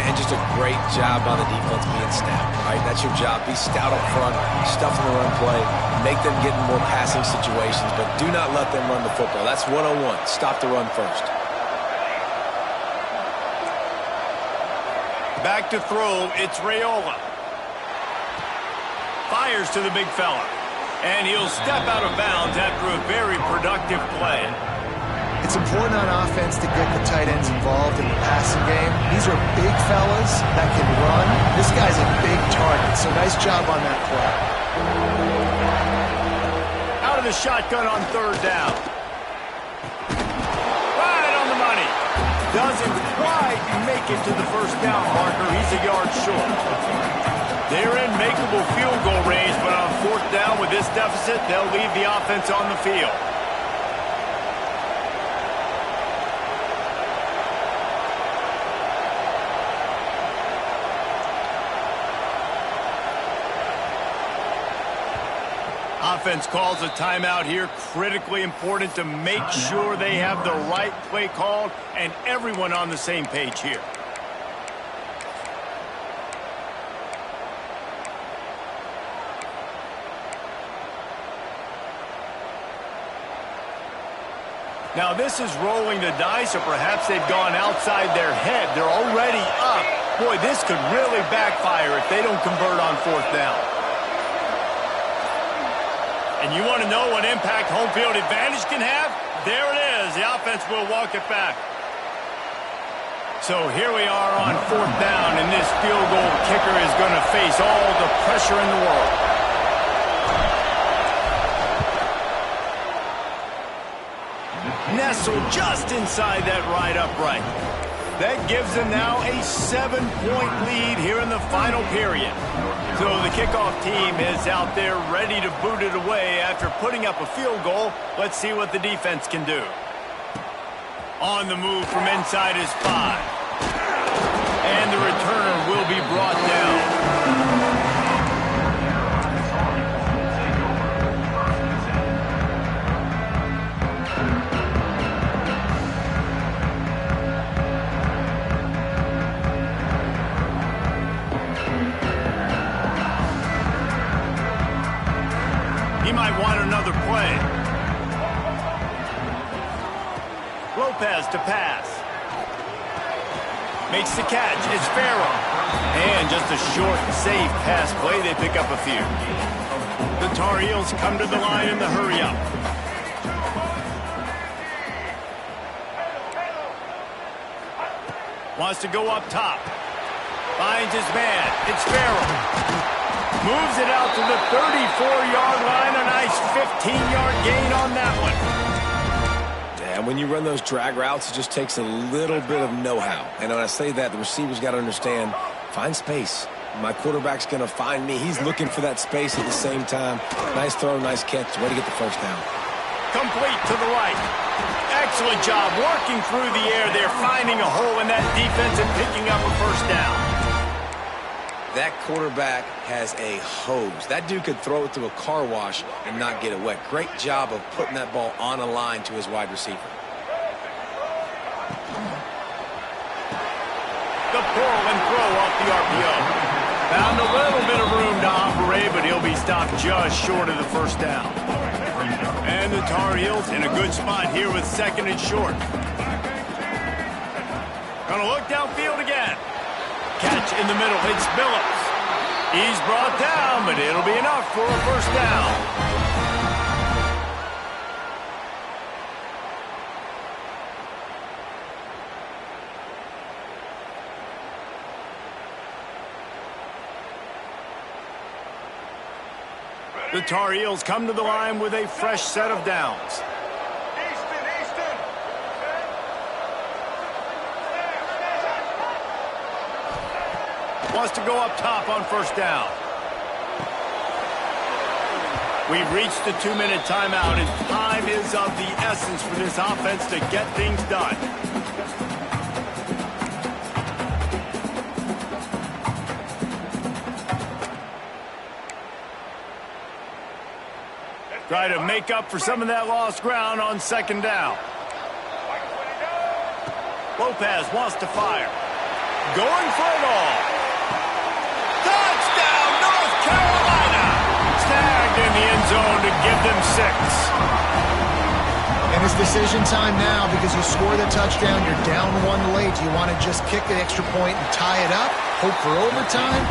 And just a great job by the defense being stout. All right, that's your job. Be stout up front, stuff in the run play, make them get in more passing situations, but do not let them run the football. That's 101. Stop the run first. Back to throw, it's Raiola. Fires to the big fella. And he'll step out of bounds after a very productive play. It's important on offense to get the tight ends involved in the passing game. These are big fellas that can run. This guy's a big target, so nice job on that play. Out of the shotgun on third down. Right on the money. Doesn't quite make it to the first down marker. He's a yard short. They're in makeable field goal range, but on fourth down with this deficit, they'll leave the offense on the field. Offense calls a timeout here. Critically important to make sure they have the right play called and everyone on the same page here. Now this is rolling the dice, or perhaps they've gone outside their head. They're already up. Boy, this could really backfire if they don't convert on fourth down. And you want to know what impact home field advantage can have? There it is. The offense will walk it back. So here we are on fourth down, and this field goal kicker is going to face all the pressure in the world. Nestled just inside that right upright. That gives them now a 7-point lead here in the final period. So the kickoff team is out there ready to boot it away after putting up a field goal. Let's see what the defense can do. On the move from inside his 5. And the returner will be brought down. Lopez to pass. Makes the catch. It's Farrell. And just a short, safe pass play. They pick up a few. The Tar Heels come to the line in the hurry-up. Wants to go up top. Finds his man. It's Farrell. Moves it out to the 34-yard line. A nice 15-yard gain on that one. And when you run those drag routes, it just takes a little bit of know-how. And when I say that, the receiver's got to understand, find space. My quarterback's going to find me. He's looking for that space at the same time. Nice throw, nice catch. Way to get the first down. Complete to the right. Excellent job working through the air there, finding a hole in that defense and picking up a first down. That quarterback has a hose. That dude could throw it through a car wash and not get it wet. Great job of putting that ball on a line to his wide receiver. The pull and throw off the RPO. Found a little bit of room to operate, but he'll be stopped just short of the first down. And the Tar Heels in a good spot here with second and short. Gonna look downfield again. Catch in the middle. It's Billups. He's brought down, but it'll be enough for a first down. The Tar Heels come to the line with a fresh set of downs. Easton. Wants to go up top on first down. We've reached the 2-minute timeout, and time is of the essence for this offense to get things done. Try to make up for some of that lost ground on second down. Lopez wants to fire. Going for it all. Touchdown, North Carolina! Snagged in the end zone to give them 6. And it's decision time now because you score the touchdown, you're down 1 late. Do you want to just kick the extra point and tie it up, hope for overtime?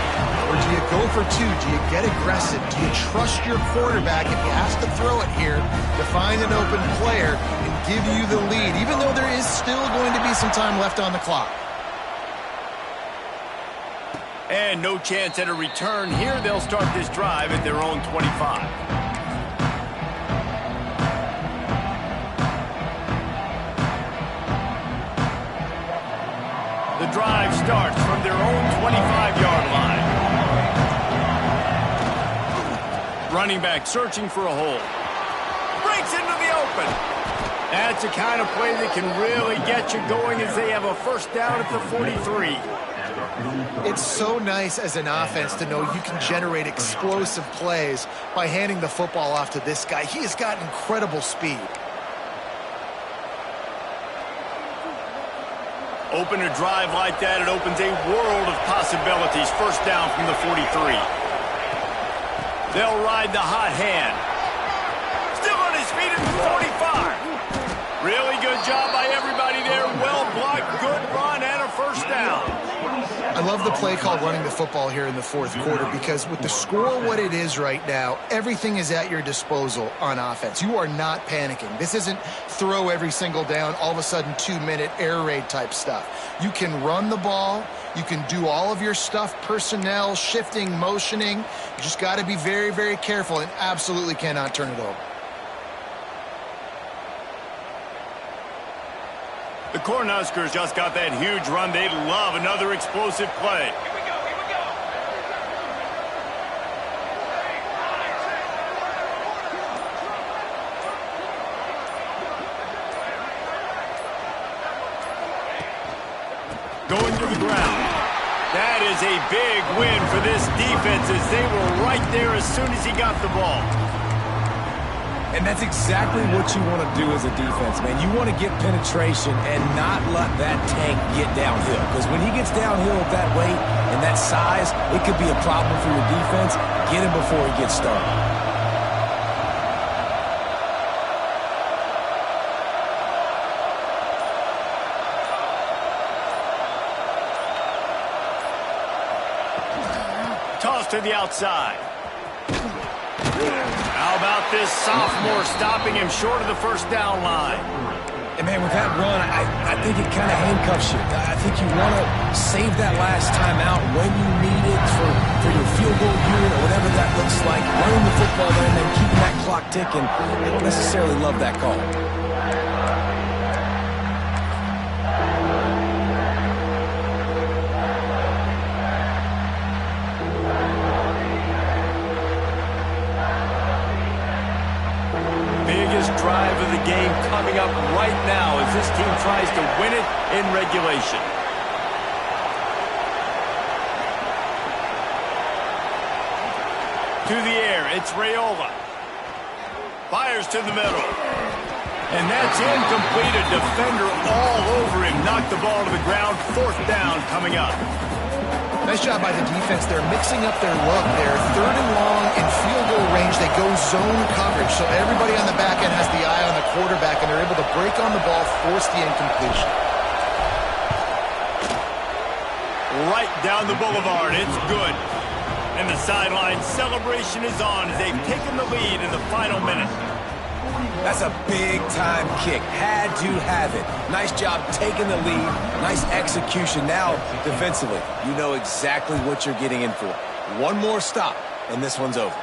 Or do you go for 2? Do you get aggressive? Do you trust your quarterback if he has to throw it here to find an open player and give you the lead, even though there is still going to be some time left on the clock? And no chance at a return here. They'll start this drive at their own 25. The drive starts from their own 25-yard line. Running back searching for a hole. Breaks into the open. That's the kind of play that can really get you going as they have a first down at the 43. It's so nice as an offense to know you can generate explosive plays by handing the football off to this guy. He has got incredible speed. Open a drive like that, it opens a world of possibilities. First down from the 43. They'll ride the hot hand. Still on his feet at the 45. Really good job by everybody there. Well blocked, good run, and a first down. I love the play called running the football here in the fourth quarter because with the score what it is right now, everything is at your disposal on offense. You are not panicking. This isn't throw every single down, all of a sudden 2-minute air raid type stuff. You can run the ball. You can do all of your stuff, personnel, shifting, motioning. You just got to be very, very careful and absolutely cannot turn it over. The Cornhuskers just got that huge run. They'd love another explosive play. Here we go. Going to the ground. That is a big win for this defense as they were right there as soon as he got the ball. And that's exactly what you want to do as a defense, man. You want to get penetration and not let that tank get downhill. Because when he gets downhill at that weight and that size, it could be a problem for your defense. Get him before he gets started. to the outside. How about this sophomore stopping him short of the first down line? And, man, with that run, I think it kind of handcuffs you. I think you want to save that last time out when you need it for your field goal unit or whatever that looks like. Running the football there and then keeping that clock ticking. I don't necessarily love that call. Drive of the game coming up right now as this team tries to win it in regulation. To the air, it's Raiola. Fires to the middle. And that's incomplete. A defender all over him. Knocked the ball to the ground. Fourth down coming up. Nice job by the defense. They're mixing up their look. They're third and long in field goal range. They go zone coverage. So everybody on the back end has the eye on the quarterback, and they're able to break on the ball, force the incompletion. Right down the boulevard. It's good. And the sideline celebration is on as they've taken the lead in the final minute. That's a big-time kick. Had to have it. Nice job taking the lead. Nice execution. Now, defensively, you know exactly what you're getting in for. One more stop, and this one's over.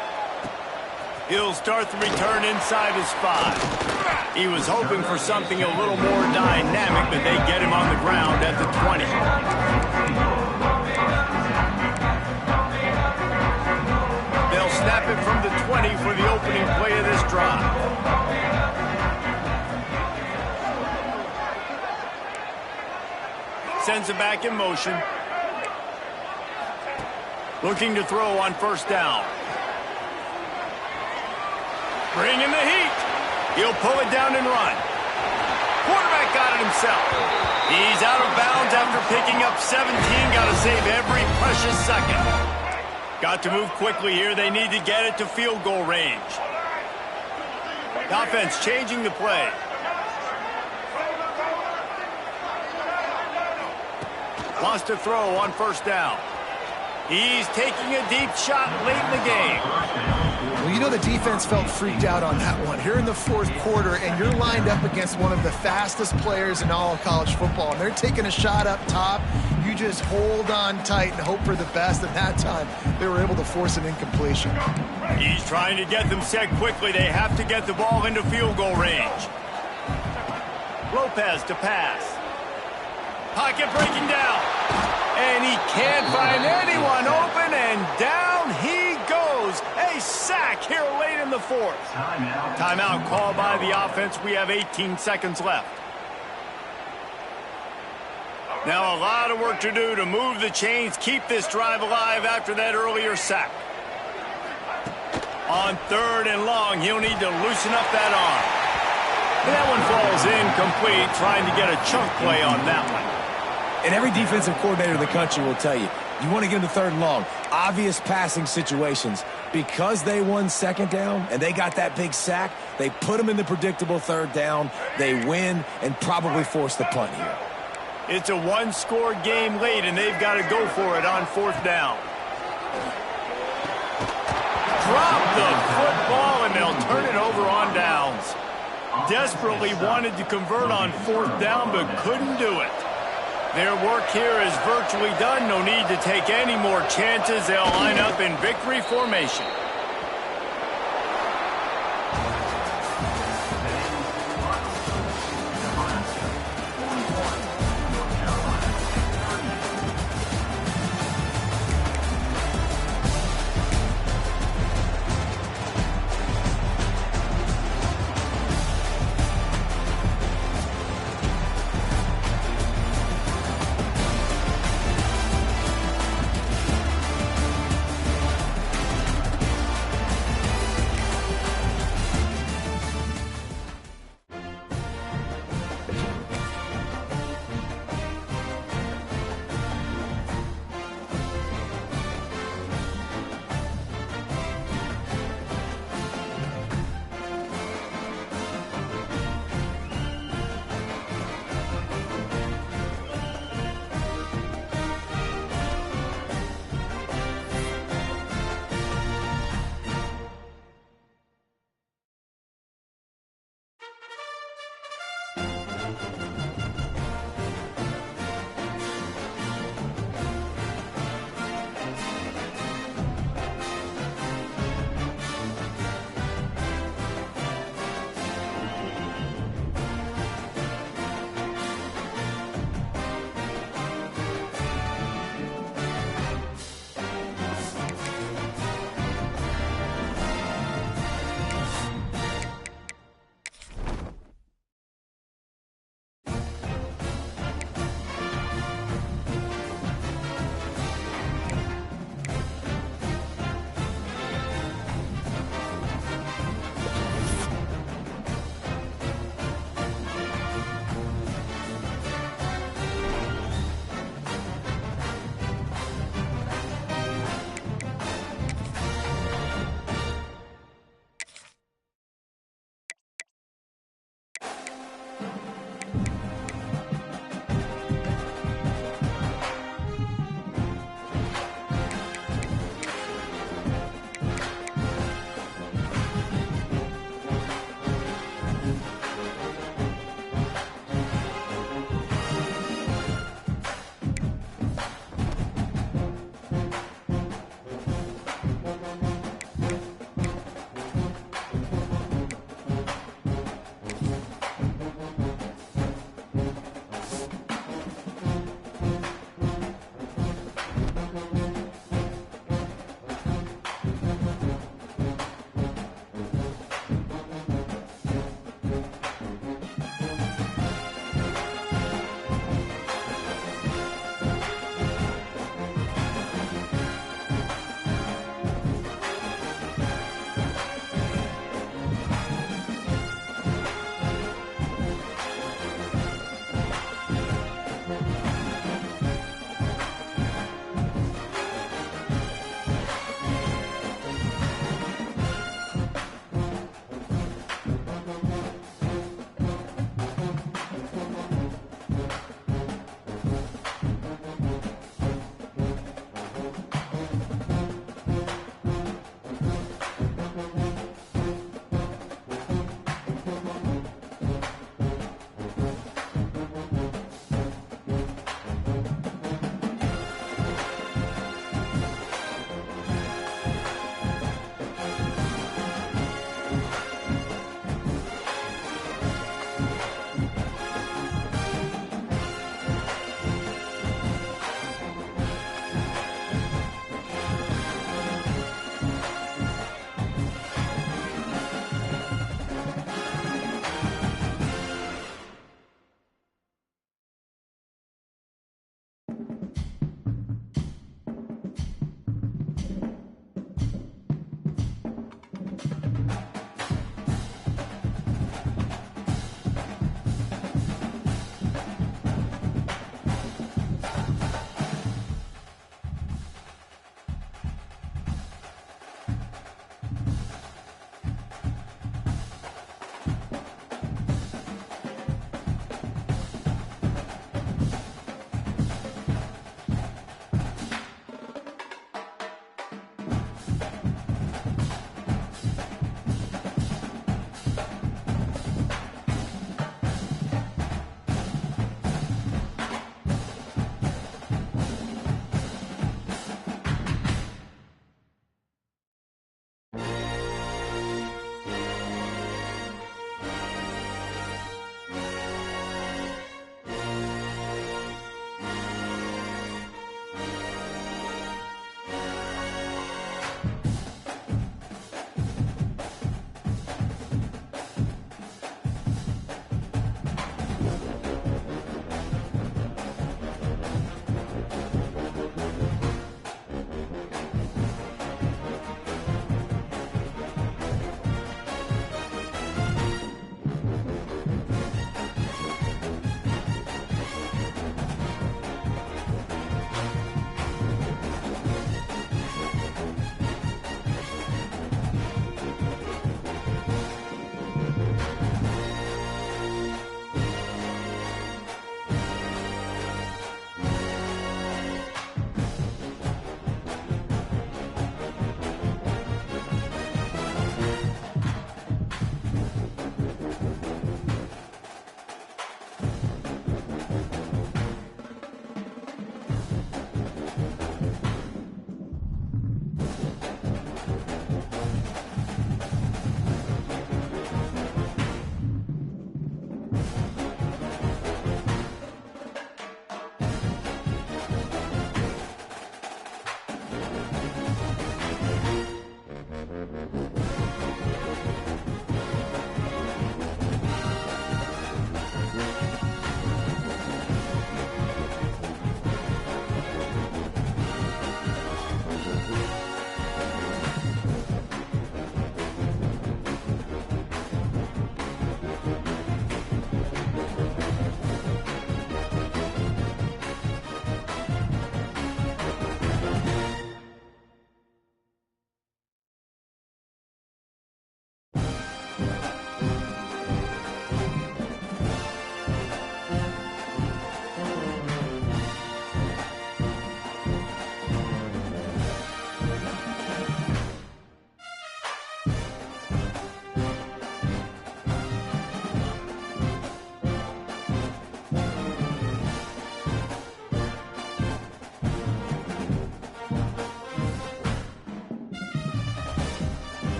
He'll start the return inside his 5. He was hoping for something a little more dynamic, but they get him on the ground at the 20. They'll snap it from the 20 for the opening play of this drive. Sends it back in motion. Looking to throw on first down. Bringing the heat. He'll pull it down and run. Quarterback got it himself. He's out of bounds after picking up 17. Got to save every precious second. Got to move quickly here. They need to get it to field goal range. The offense changing the play. Wants to throw on first down. He's taking a deep shot late in the game. Well, you know the defense felt freaked out on that one. Here in the fourth quarter, and you're lined up against one of the fastest players in all of college football, and they're taking a shot up top. You just hold on tight and hope for the best, and that time they were able to force an incompletion. He's trying to get them set quickly. They have to get the ball into field goal range. Lopez to pass. Pocket breaking down. And he can't find anyone open, and down he goes. A sack here late in the fourth. Timeout called by the offense. We have 18 seconds left. Now a lot of work to do to move the chains, keep this drive alive after that earlier sack. On third and long, he'll need to loosen up that arm. And that one falls incomplete, trying to get a chunk play on that one. And every defensive coordinator in the country will tell you, you want to get them to third and long. Obvious passing situations. Because they won second down and they got that big sack, they put them in the predictable third down. They win and probably force the punt here. It's a one-score game late, and they've got to go for it on fourth down. Drop the football, and they'll turn it over on downs. Desperately wanted to convert on fourth down, but couldn't do it. Their work here is virtually done. No need to take any more chances. They'll line up in victory formation.